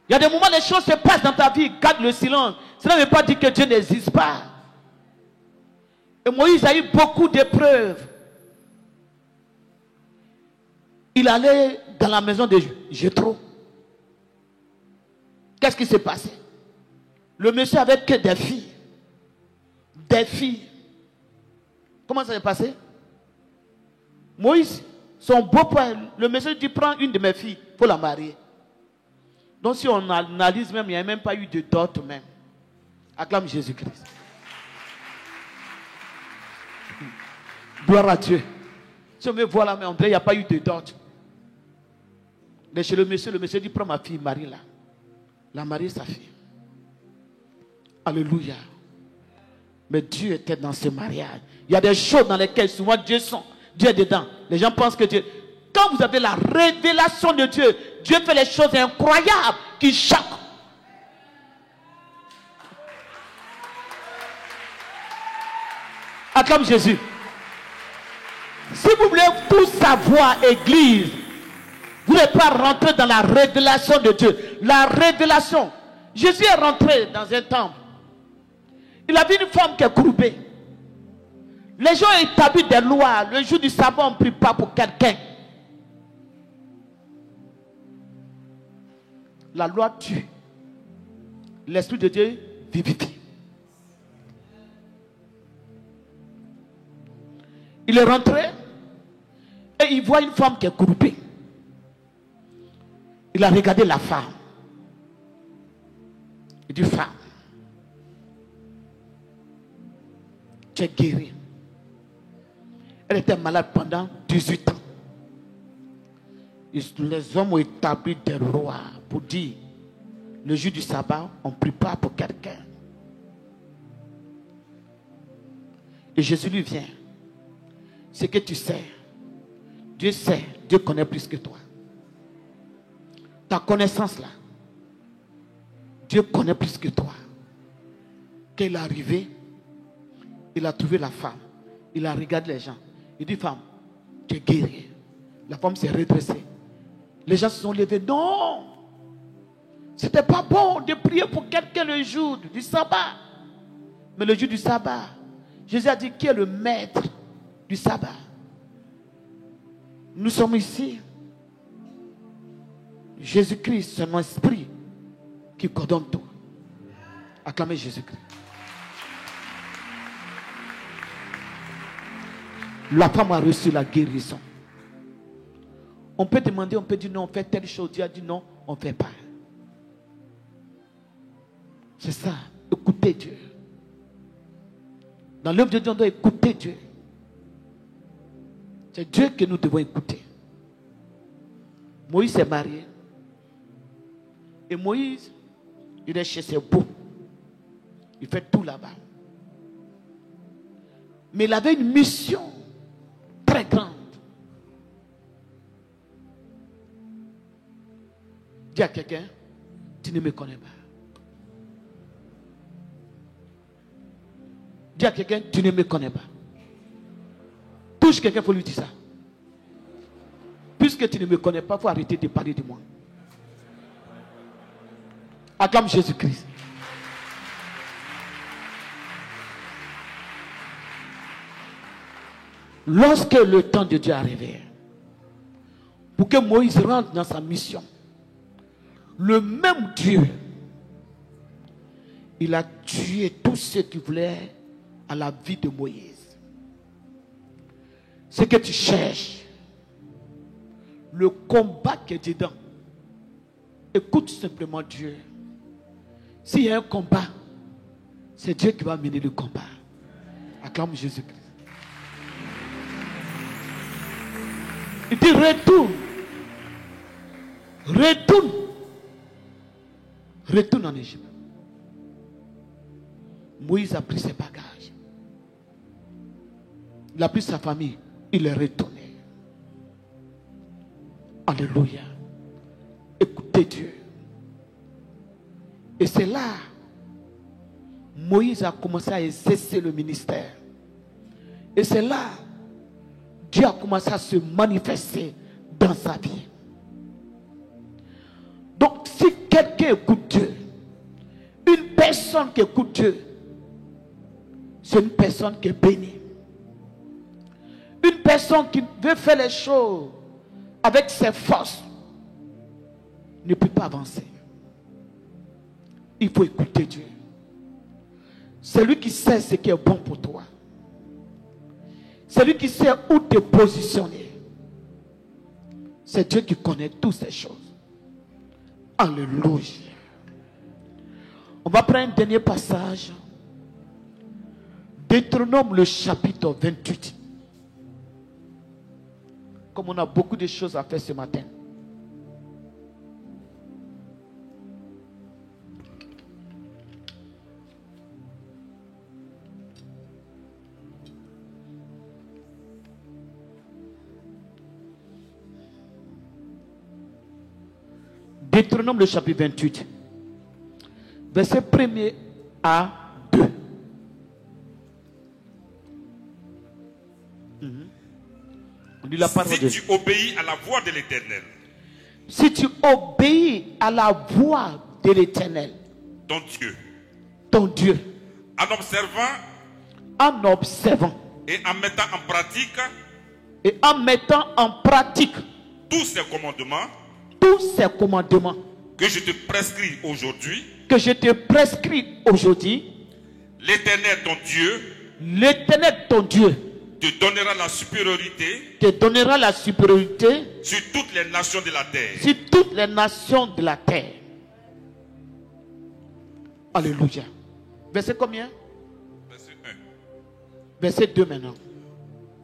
Il y a des moments où les choses se passent dans ta vie. Garde le silence. Cela ne veut pas dire que Dieu n'existe pas. Et Moïse a eu beaucoup d'épreuves. Il allait dans la maison de Jéthro. Qu'est-ce qui s'est passé? Le monsieur avait que des filles. Des filles. Comment ça s'est passé? Moïse, son beau-père, le monsieur dit, prends une de mes filles, il faut la marier. Donc si on analyse même, il n'y a même pas eu de dot même. Acclame Jésus-Christ. Gloire à Dieu. Si on me voit là, mais on dirait qu'il n'y a pas eu de dot. Mais chez le monsieur dit, prends ma fille, marie-la. La marie sa fille. Alléluia. Mais Dieu était dans ce mariage. Il y a des choses dans lesquelles souvent Dieu est dedans. Les gens pensent que Dieu... Quand vous avez la révélation de Dieu, Dieu fait les choses incroyables qui choquent. Acclame Jésus. Si vous voulez tout savoir, Église, vous n'êtes pas rentrer dans la révélation de Dieu. La révélation. Jésus est rentré dans un temple. Il a vu une femme qui est courbée. Les gens ont établi des lois. Le jour du sabbat, on ne prie pas pour quelqu'un. La loi tue. L'Esprit de Dieu vivifie. Il est rentré et il voit une femme qui est courbée. Il a regardé la femme. Il dit, femme, tu es guérie. Elle était malade pendant 18 ans. Les hommes ont établi des lois pour dire, le jour du sabbat, on ne prie pas pour quelqu'un. Et Jésus lui vient. C'est que tu sais, Dieu connaît plus que toi. Ta connaissance là, Dieu connaît plus que toi. Quand il est arrivé, il a trouvé la femme. Il a regardé les gens. Il dit, femme, tu es guéri. La femme s'est redressée. Les gens se sont levés. Non, c'était pas bon de prier pour quelqu'un le jour du sabbat. Mais le jour du sabbat, Jésus a dit qui est le maître du sabbat. Nous sommes ici. Jésus-Christ, c'est mon esprit qui coordonne tout. Acclamez Jésus-Christ. La femme a reçu la guérison. On peut demander, on peut dire non, on fait telle chose. Dieu a dit non, on ne fait pas. C'est ça, écoutez Dieu. Dans l'œuvre de Dieu, on doit écouter Dieu. C'est Dieu que nous devons écouter. Moïse est marié. Et Moïse, il est chez ses beaux. Il fait tout là-bas. Mais il avait une mission très grande. Dis à quelqu'un, tu ne me connais pas. Dis à quelqu'un, tu ne me connais pas. Touche quelqu'un, il faut lui dire ça. Puisque tu ne me connais pas, il faut arrêter de parler de moi. Acclame Jésus-Christ. Lorsque le temps de Dieu est arrivé, pour que Moïse rentre dans sa mission, le même Dieu, il a tué tous ceux qui voulaient à la vie de Moïse. Ce que tu cherches, le combat qui est dedans, écoute simplement Dieu. S'il y a un combat, c'est Dieu qui va mener le combat. Acclame Jésus-Christ. Il dit retourne. Retourne. Retourne en Égypte. Moïse a pris ses bagages. Il a pris sa famille. Il est retourné. Alléluia. Écoutez Dieu. Et c'est là, Moïse a commencé à exercer le ministère. Et c'est là, Dieu a commencé à se manifester dans sa vie. Donc, si quelqu'un écoute Dieu, une personne qui écoute Dieu, c'est une personne qui est bénie. Une personne qui veut faire les choses avec ses forces ne peut pas avancer. Il faut écouter Dieu. C'est lui qui sait ce qui est bon pour toi. C'est lui qui sait où te positionner. C'est Dieu qui connaît toutes ces choses. Alléluia. On va prendre un dernier passage. Deutéronome le chapitre 28. Comme on a beaucoup de choses à faire ce matin. Deutéronome le chapitre 28. Verset 1er à 2. On dit la parole de Dieu. Si tu obéis à la voix de l'Éternel, si tu obéis à la voix de l'Éternel, ton Dieu, en observant et en mettant en pratique tous ces commandements que je te prescris aujourd'hui, l'Éternel ton Dieu te donnera la supériorité sur toutes les nations de la terre. Alléluia. Verset combien? Verset 1. Verset 2 maintenant.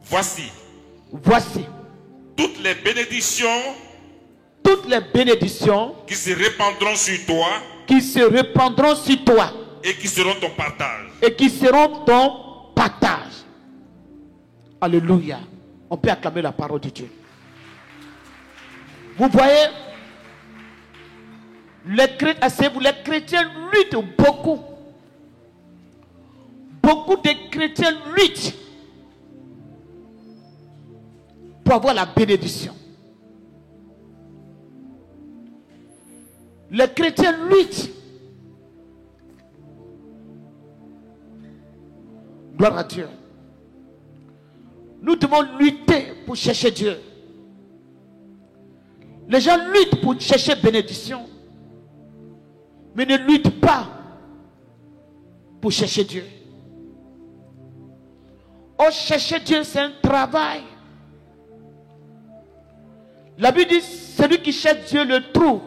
Voici toutes les bénédictions qui se répandront sur toi et qui seront ton partage. Alléluia. On peut acclamer la parole de Dieu. Vous voyez, les chrétiens luttent beaucoup. Beaucoup de chrétiens luttent pour avoir la bénédiction. Les chrétiens luttent. Gloire à Dieu. Nous devons lutter pour chercher Dieu. Les gens luttent pour chercher bénédiction, mais ne luttent pas pour chercher Dieu. Oh, chercher Dieu, c'est un travail. La Bible dit, celui qui cherche Dieu le trouve.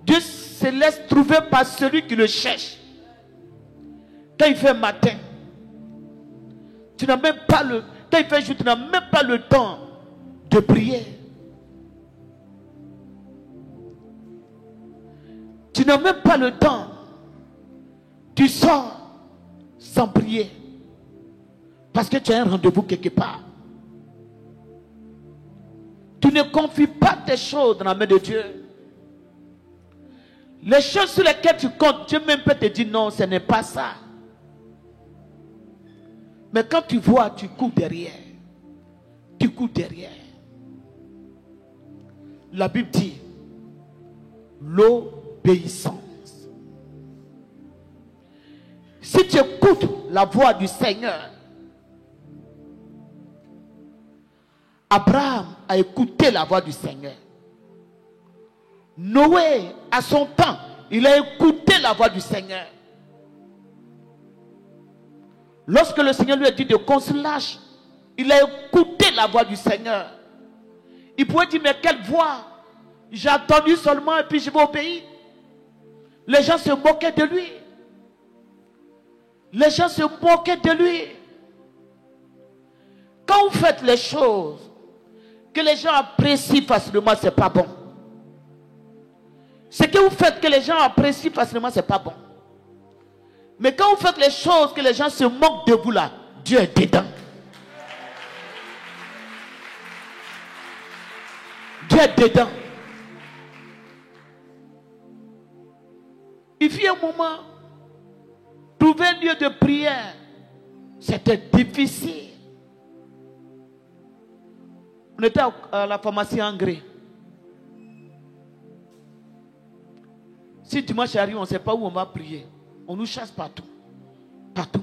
Dieu se laisse trouver par celui qui le cherche. Quand il fait matin, tu n'as même pas le... Quand il fait jour, tu n'as même pas le temps de prier. Tu n'as même pas le temps. Tu sors sans prier. Parce que tu as un rendez-vous quelque part. Tu ne confies pas tes choses dans la main de Dieu. Les choses sur lesquelles tu comptes, Dieu même peut te dire non, ce n'est pas ça. Mais quand tu vois, tu cours derrière. Tu cours derrière. La Bible dit l'obéissance. Si tu écoutes la voix du Seigneur, Abraham a écouté la voix du Seigneur. Noé, à son temps, il a écouté la voix du Seigneur. Lorsque le Seigneur lui a dit de qu'on se lâche, il a écouté la voix du Seigneur. Il pouvait dire, mais quelle voix? J'ai attendu seulement et puis je vais obéir. Les gens se moquaient de lui. Les gens se moquaient de lui. Quand vous faites les choses que les gens apprécient facilement, ce n'est pas bon. Ce que vous faites que les gens apprécient facilement, ce n'est pas bon. Mais quand vous faites les choses que les gens se moquent de vous là, Dieu est dedans. Dieu est dedans. Il fut un moment, trouver un lieu de prière, c'était difficile. On était à la pharmacie Angré. Si dimanche arrive, on ne sait pas où on va prier. On nous chasse partout. Partout.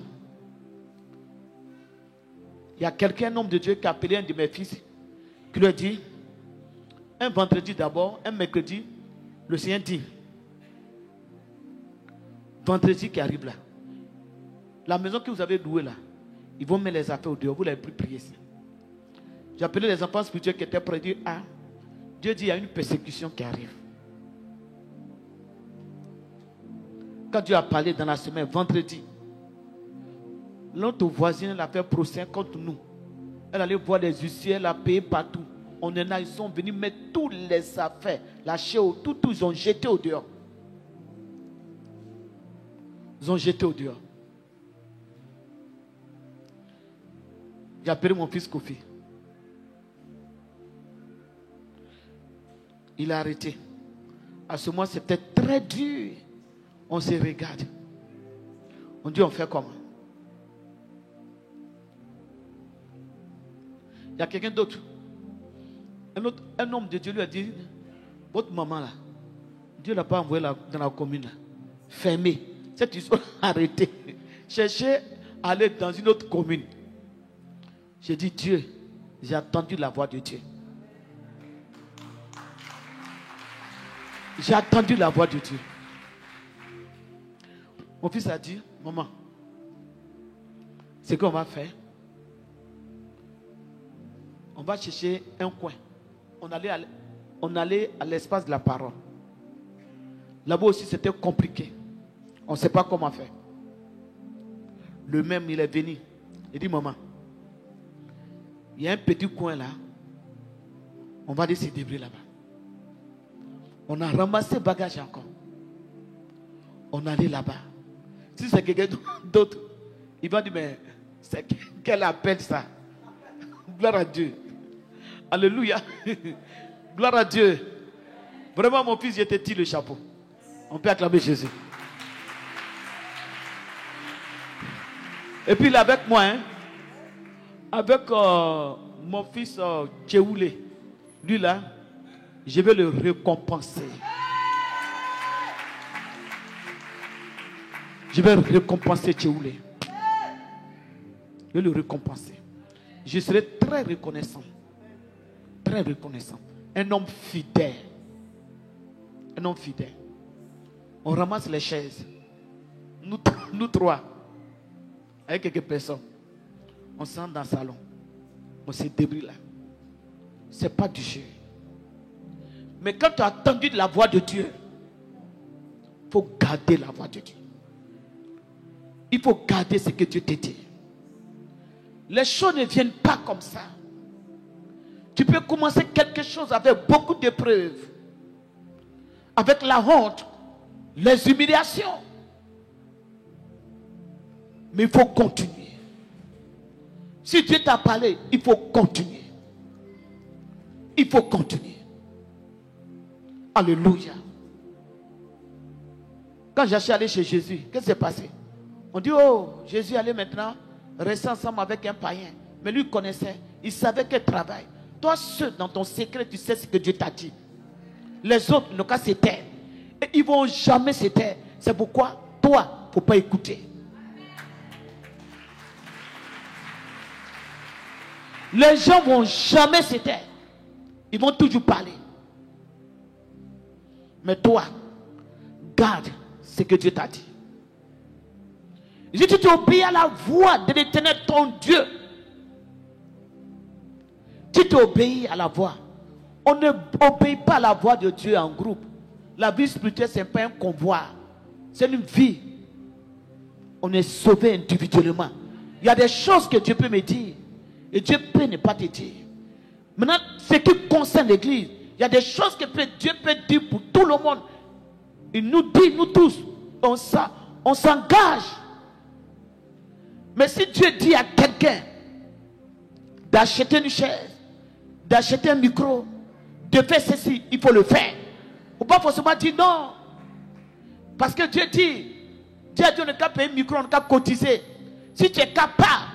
Il y a quelqu'un, un homme de Dieu, qui a appelé un de mes fils, qui lui a dit, un vendredi d'abord, un mercredi, le Seigneur dit, vendredi qui arrive là, la maison que vous avez louée là, ils vont mettre les affaires au dehors, vous n'avez plus prié ici. J'ai appelé les enfants spirituels qui étaient près de Dieu. Ah, Dieu dit, il y a une persécution qui arrive. Quand Dieu a parlé dans la semaine, vendredi, notre voisine l'a fait procès contre nous. Elle allait voir les huissiers, elle a payé partout. On en a, ils sont venus mettre toutes les affaires, la chair, tout, ils ont jeté au dehors. Ils ont jeté au dehors. J'ai appelé mon fils Kofi. Il a arrêté. À ce moment, c'était très dur. On se regarde. On dit, on fait comment? Il y a quelqu'un d'autre. Un homme de Dieu lui a dit, votre maman là, Dieu ne l'a pas envoyé dans la commune là. Fermée. Cette histoire arrêtée. Cherchez à aller dans une autre commune. J'ai dit, Dieu, j'ai attendu la voix de Dieu. J'ai attendu la voix de Dieu. Mon fils a dit, maman, c'est qu'on va faire. On va chercher un coin. On allait à l'espace de la parole. Là-bas aussi, c'était compliqué. On ne sait pas comment faire. Le même, il est venu. Il dit, maman, il y a un petit coin là. On va aller se débrouiller là-bas. On a ramassé bagage encore. On allait là-bas. Si c'est quelqu'un d'autre, il va dire, mais c'est quel appel ça? Gloire à Dieu. Alléluia. Gloire à Dieu. Vraiment, mon fils, je te tire le chapeau. On peut acclamer Jésus. Et puis, il est avec moi, hein, avec mon fils Tchéoulé, lui là, je vais le récompenser. Je vais récompenser Tchéoulé. Je vais le récompenser. Je serai très reconnaissant. Très reconnaissant. Un homme fidèle. Un homme fidèle. On ramasse les chaises. Nous trois, avec quelques personnes, on s'entre dans le salon. On se débrouille là. Ce n'est pas du jeu. Mais quand tu as entendu la voix de Dieu, il faut garder la voix de Dieu. Il faut garder ce que Dieu t'a dit. Les choses ne viennent pas comme ça. Tu peux commencer quelque chose avec beaucoup d'épreuves, avec la honte, les humiliations. Mais il faut continuer. Si Dieu t'a parlé, il faut continuer. Il faut continuer. Alléluia. Quand je suis allé chez Jésus, qu'est-ce qui s'est passé? On dit, oh, Jésus allait maintenant rester ensemble avec un païen. Mais lui connaissait, il savait quel travail. Toi seul, dans ton secret, tu sais ce que Dieu t'a dit. Les autres n'ont qu'à se taire. Et ils ne vont jamais se taire. C'est pourquoi, toi, il ne faut pas écouter. Les gens ne vont jamais se taire. Ils vont toujours parler. Mais toi, garde ce que Dieu t'a dit. Si tu t'obéis à la voix de l'Éternel, ton Dieu, tu t'obéis à la voix. On ne obéit pas à la voix de Dieu en groupe. La vie spirituelle, ce n'est pas un convoi. C'est une vie. On est sauvé individuellement. Il y a des choses que Dieu peut me dire. Et Dieu peut ne pas te dire. Maintenant, ce qui concerne l'église, il y a des choses que Dieu peut dire pour tout le monde. Il nous dit, nous tous, on s'engage. Mais si Dieu dit à quelqu'un d'acheter une chaise, d'acheter un micro, de faire ceci, il faut le faire. Il ne faut pas forcément dire non. Parce que Dieu dit, Dieu a dit on ne peut pas payer un micro, on ne peut pas cotiser. Si tu es capable,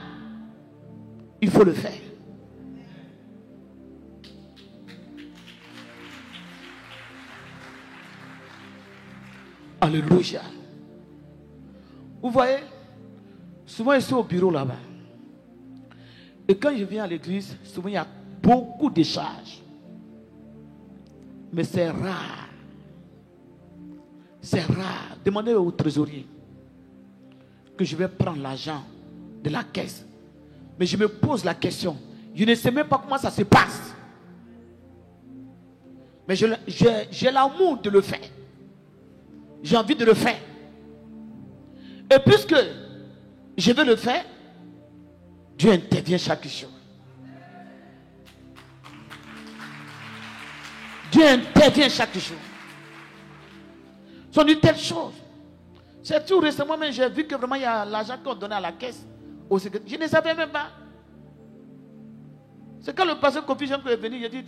il faut le faire. Alléluia. Vous voyez, souvent je suis au bureau là-bas. Et quand je viens à l'église, souvent il y a beaucoup de charges. Mais c'est rare. C'est rare. Demandez au trésorier que je vais prendre l'argent de la caisse. Mais je me pose la question. Je ne sais même pas comment ça se passe. Mais j'ai l'amour de le faire. J'ai envie de le faire. Et puisque je veux le faire, Dieu intervient chaque jour. Dieu intervient chaque jour. Ce sont de telles choses. C'est tout récemment, mais j'ai vu que vraiment il y a l'argent qu'on donnait à la caisse. Je ne savais même pas. C'est quand le pasteur Kofi Jean est venu, il a dit,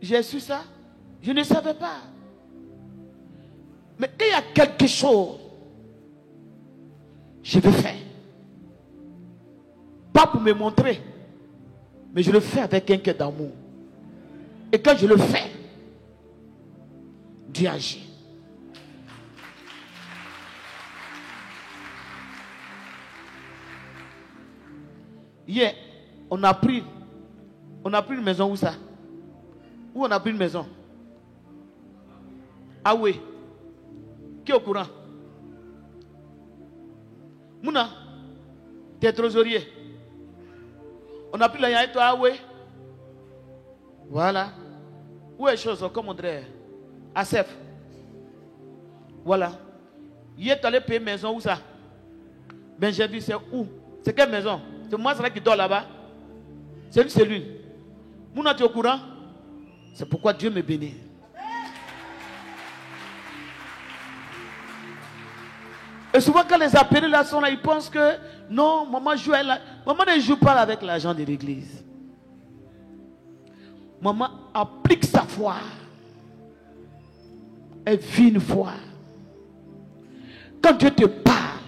j'ai su ça. Je ne savais pas. Mais il y a quelque chose, je veux faire. Pas pour me montrer, mais je le fais avec un cœur d'amour. Et quand je le fais, Dieu agit. Hier, on a pris une maison où ça? Où on a pris une maison? Ah oui. Qui est au courant? Mouna, tu es trésorier. On a pris la yaïto à Aoué. Voilà. Où est chose comme on dirait? Asef. Voilà. Hier, tu allais payer maison où ça? Ben j'ai vu, c'est où? C'est quelle maison? C'est moi qui dors là-bas. C'est une cellule. Mouna, tu es au courant? C'est pourquoi Dieu me bénit. Et souvent quand les appelés là sont là, ils pensent que non, maman joue là. Maman ne joue pas avec l'argent de l'église. Maman applique sa foi. Elle vit une foi. Quand Dieu te parle,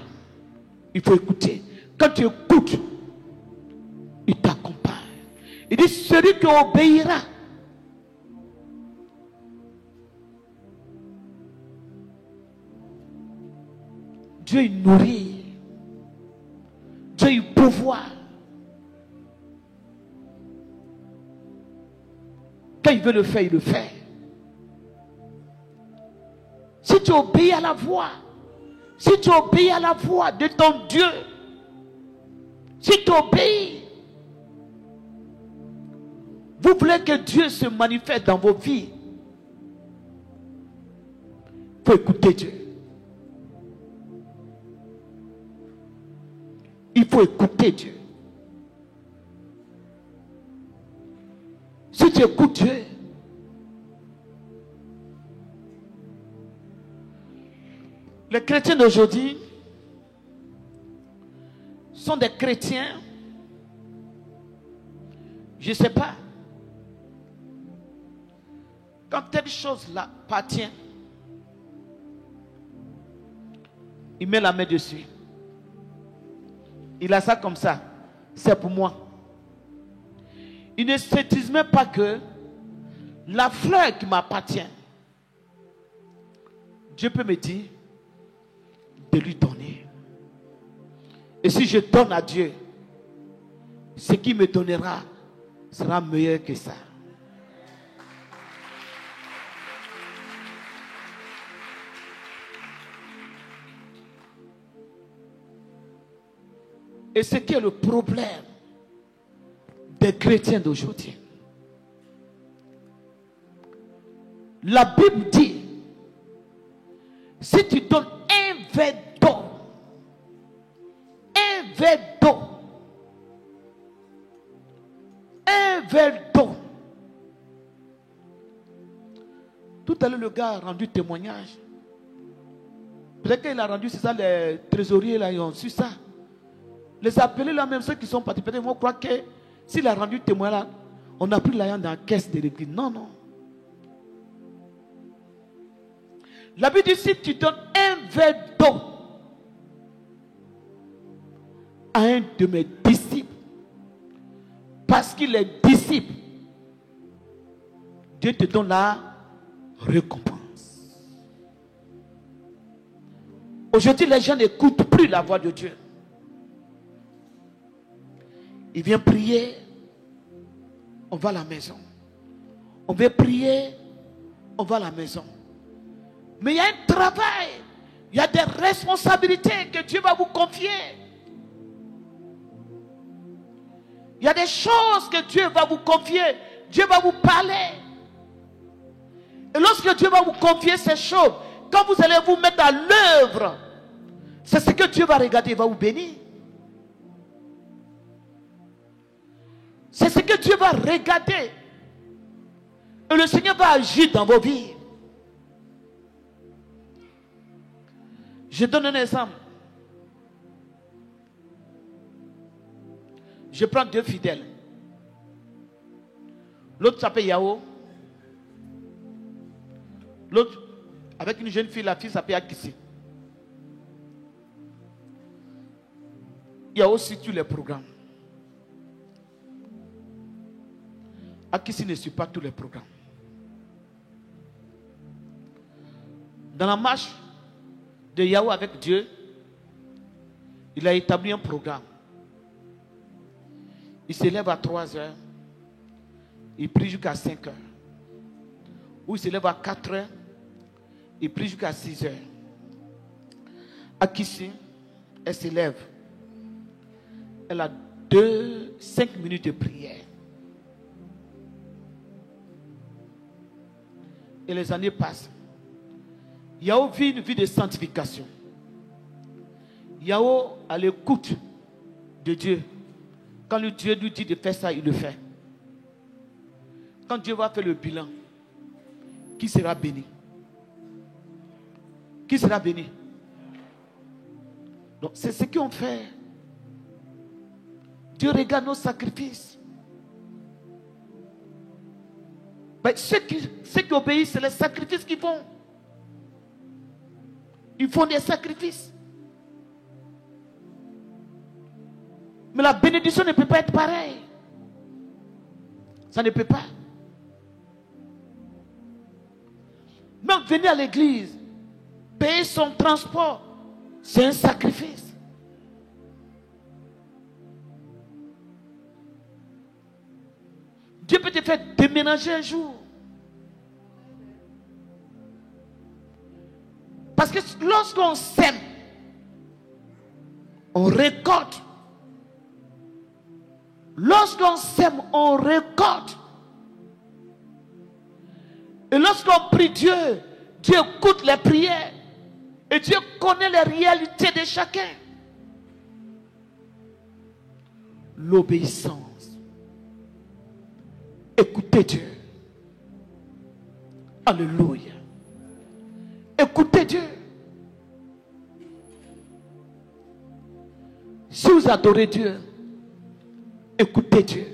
il faut écouter. Quand tu écoutes, il t'accompagne. Il dit celui qui obéira. Dieu il nourrit. Dieu il pourvoit. Quand il veut le faire, il le fait. Si tu obéis à la voix, si tu obéis à la voix de ton Dieu, si tu obéis, vous voulez que Dieu se manifeste dans vos vies, il faut écouter Dieu. Il faut écouter Dieu. Si tu écoutes Dieu, les chrétiens d'aujourd'hui sont des chrétiens, je ne sais pas, quand telle chose l'appartient, il met la main dessus. Il a ça comme ça, c'est pour moi. Il ne se dit même pas que la fleur qui m'appartient, Dieu peut me dire de lui donner. Et si je donne à Dieu, ce qu'il me donnera sera meilleur que ça. Et ce qui est le problème des chrétiens d'aujourd'hui. La Bible dit, si tu donnes un verre d'eau, tout à l'heure le gars a rendu témoignage. Peut-être qu'il a rendu, c'est ça, les trésoriers là, ils ont su ça. Les appelés là, même ceux qui sont partis, peut-être ils vont croire que s'il a rendu témoin là, on a pris l'argent dans la caisse de l'église. Non, non. La Bible dit, si tu donnes un verre d'eau à un de mes disciples, parce qu'il est disciple, Dieu te donne la récompense. Aujourd'hui, les gens n'écoutent plus la voix de Dieu. Il vient prier, on va à la maison. On veut prier, on va à la maison. Mais il y a un travail, il y a des responsabilités que Dieu va vous confier. Il y a des choses que Dieu va vous confier. Dieu va vous parler. Et lorsque Dieu va vous confier ces choses, quand vous allez vous mettre à l'œuvre, c'est ce que Dieu va regarder, il va vous bénir. C'est ce que Dieu va regarder. Et le Seigneur va agir dans vos vies. Je donne un exemple. Je prends deux fidèles. L'autre s'appelle Yao. L'autre, avec une jeune fille, la fille s'appelle Akissi. Yao suit tous les programmes. Akissi ne suit pas tous les programmes. Dans la marche de Yahweh avec Dieu, il a établi un programme. Il se lève à 3 heures, il prie jusqu'à 5 heures. Ou il se lève à 4 heures, il prie jusqu'à 6 heures. Akissi, elle se lève. Elle a 5 minutes de prière. Et les années passent. Yahweh vit une vie de sanctification. Yahweh à l'écoute de Dieu. Quand le Dieu lui dit de faire ça, il le fait. Quand Dieu va faire le bilan, qui sera béni? Qui sera béni? Donc c'est ce qu'on fait. Dieu regarde nos sacrifices. Mais ceux qui obéissent, c'est les sacrifices qu'ils font. Ils font des sacrifices. Mais la bénédiction ne peut pas être pareille. Ça ne peut pas. Même venir à l'église, payer son transport, c'est un sacrifice. Dieu peut te faire déménager un jour. Parce que lorsqu'on sème, on récolte. Lorsqu'on sème, on récolte. Et lorsqu'on prie Dieu, Dieu écoute les prières. Et Dieu connaît les réalités de chacun. L'obéissance. Écoutez Dieu. Alléluia. Écoutez Dieu. Si vous adorez Dieu, écoutez Dieu.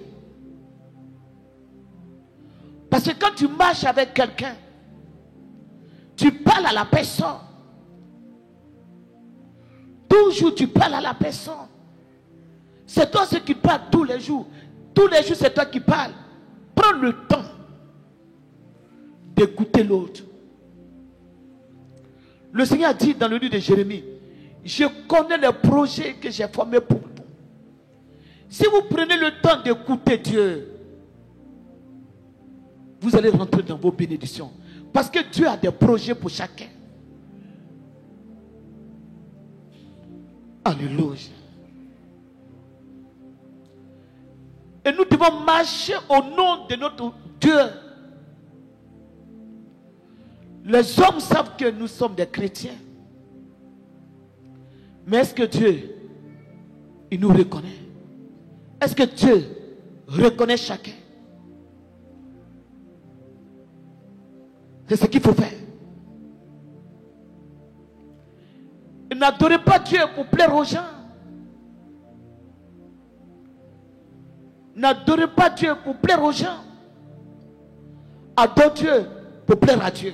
Parce que quand tu marches avec quelqu'un, tu parles à la personne. Toujours tu parles à la personne. C'est toi ce qui parle tous les jours. Tous les jours c'est toi qui parles. Prends le temps d'écouter l'autre. Le Seigneur dit dans le livre de Jérémie, je connais les projets que j'ai formés pour vous. Si vous prenez le temps d'écouter Dieu, vous allez rentrer dans vos bénédictions. Parce que Dieu a des projets pour chacun. Alléluia. Et nous devons marcher au nom de notre Dieu. Les hommes savent que nous sommes des chrétiens. Mais est-ce que Dieu, il nous reconnaît? Est-ce que Dieu reconnaît chacun? C'est ce qu'il faut faire. Et n'adorez pas Dieu pour plaire aux gens. N'adorez pas Dieu pour plaire aux gens. Adore Dieu pour plaire à Dieu.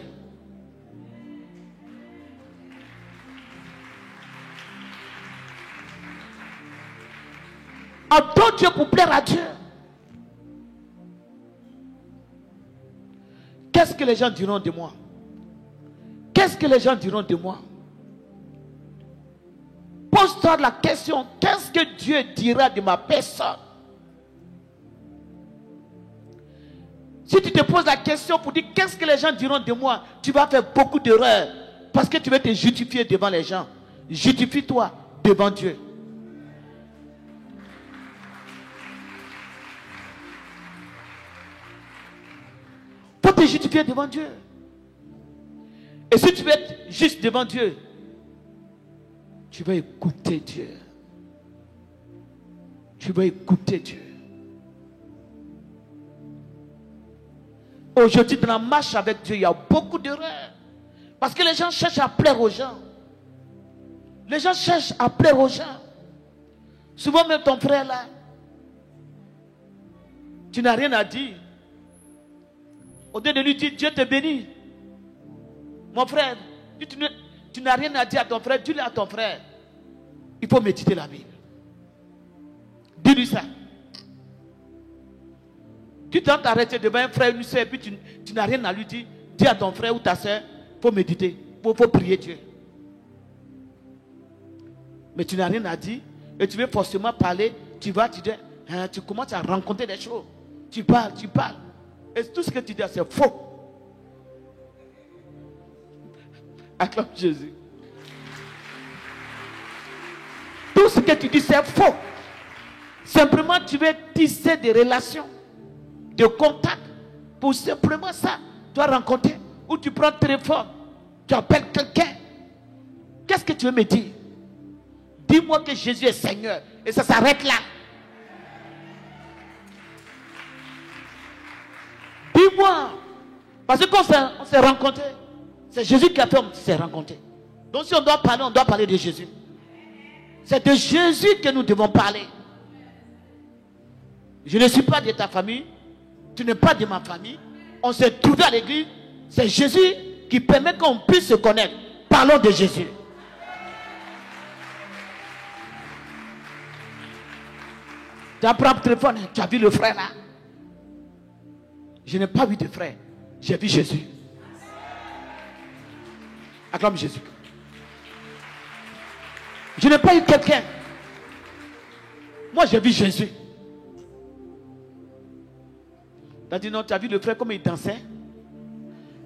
Adore Dieu pour plaire à Dieu. Qu'est-ce que les gens diront de moi? Qu'est-ce que les gens diront de moi? Pose-toi la question, qu'est-ce que Dieu dira de ma personne? Si tu te poses la question pour dire qu'est-ce que les gens diront de moi, tu vas faire beaucoup d'erreurs. Parce que tu vas te justifier devant les gens. Justifie-toi devant Dieu. Faut te justifier devant Dieu. Et si tu veux être juste devant Dieu, tu vas écouter Dieu. Tu vas écouter Dieu. Aujourd'hui, dans la marche avec Dieu, il y a beaucoup d'erreurs. Parce que les gens cherchent à plaire aux gens. Les gens cherchent à plaire aux gens. Souvent même ton frère là, tu n'as rien à dire. Au lieu de lui dire, Dieu te bénit. Mon frère, tu n'as rien à dire à ton frère, dis-le à ton frère. Il faut méditer la Bible. Dis-lui ça. Tu tentes d'arrêter devant un frère, une soeur, et puis tu n'as rien à lui dire. Dis à ton frère ou ta soeur, il faut méditer, il faut prier Dieu. Mais tu n'as rien à dire, et tu veux forcément parler, tu vas, tu commences à rencontrer des choses. Tu parles. Et tout ce que tu dis, c'est faux. Acclame Jésus. Tout ce que tu dis, c'est faux. Simplement, tu veux tisser des relations, de contact. Pour simplement ça, tu vas rencontrer. Ou tu prends le téléphone, tu appelles quelqu'un. Qu'est-ce que tu veux me dire? Dis-moi que Jésus est Seigneur. Et ça s'arrête là. Dis-moi. Parce que quand on s'est rencontrés, c'est Jésus qui a fait on s'est rencontrés. Donc si on doit parler de Jésus. C'est de Jésus que nous devons parler. Je ne suis pas de ta famille. Tu n'es pas de ma famille. On s'est trouvé à l'église. C'est Jésus qui permet qu'on puisse se connaître. Parlons de Jésus. Tu as pris le téléphone, tu as vu le frère là. Je n'ai pas vu de frère. J'ai vu Jésus. Acclame Jésus. Je n'ai pas eu quelqu'un. Moi, j'ai vu Jésus. Tu as dit non, tu as vu le frère comme il dansait.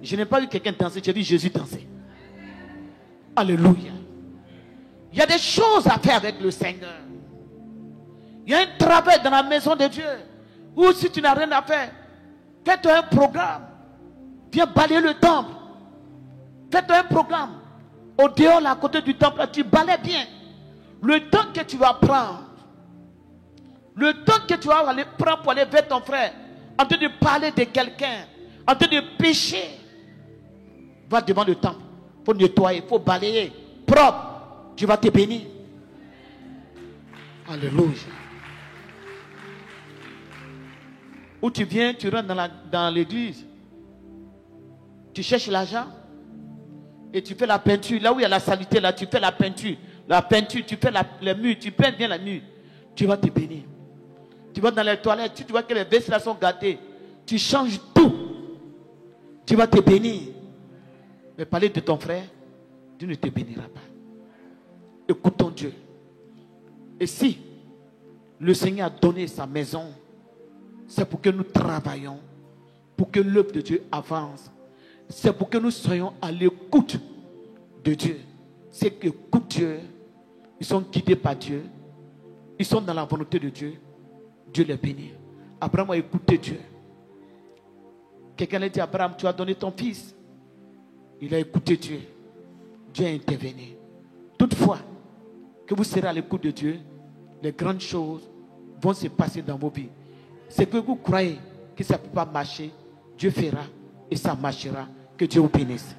Je n'ai pas vu quelqu'un danser, j'ai vu Jésus danser. Alléluia. Il y a des choses à faire avec le Seigneur. Il y a un travail dans la maison de Dieu. Ou si tu n'as rien à faire, fais-toi un programme. Viens balayer le temple. Fais-toi un programme. Au dehors, là, à côté du temple, là, tu balayes bien. Le temps que tu vas prendre, le temps que tu vas aller prendre pour aller vers ton frère, en train de parler de quelqu'un, en train de pécher, va devant le temple. Il faut nettoyer, il faut balayer. Propre. Tu vas te bénir. Alléluia. Où tu viens, tu rentres dans l'église. Tu cherches l'argent. Et tu fais la peinture. Là où il y a la saleté, là, tu fais la peinture. La peinture, tu fais les murs. Tu peins bien la mur. Tu vas te bénir. Tu vas dans les toilettes. Tu vois que les vaisselles sont gâtées. Tu changes tout. Tu vas te bénir. Mais parler de ton frère, Dieu ne te bénira pas. Écoute ton Dieu. Et si le Seigneur a donné sa maison, c'est pour que nous travaillons, pour que l'œuvre de Dieu avance. C'est pour que nous soyons à l'écoute de Dieu. C'est que écoutent Dieu, ils sont guidés par Dieu, ils sont dans la volonté de Dieu. Dieu les bénit. Abraham a écouté Dieu. Quelqu'un a dit à Abraham, tu as donné ton fils. Il a écouté Dieu. Dieu a intervenu. Toutefois, que vous serez à l'écoute de Dieu, les grandes choses vont se passer dans vos vies. C'est que vous croyez que ça ne peut pas marcher, Dieu fera et ça marchera. Que Dieu vous bénisse.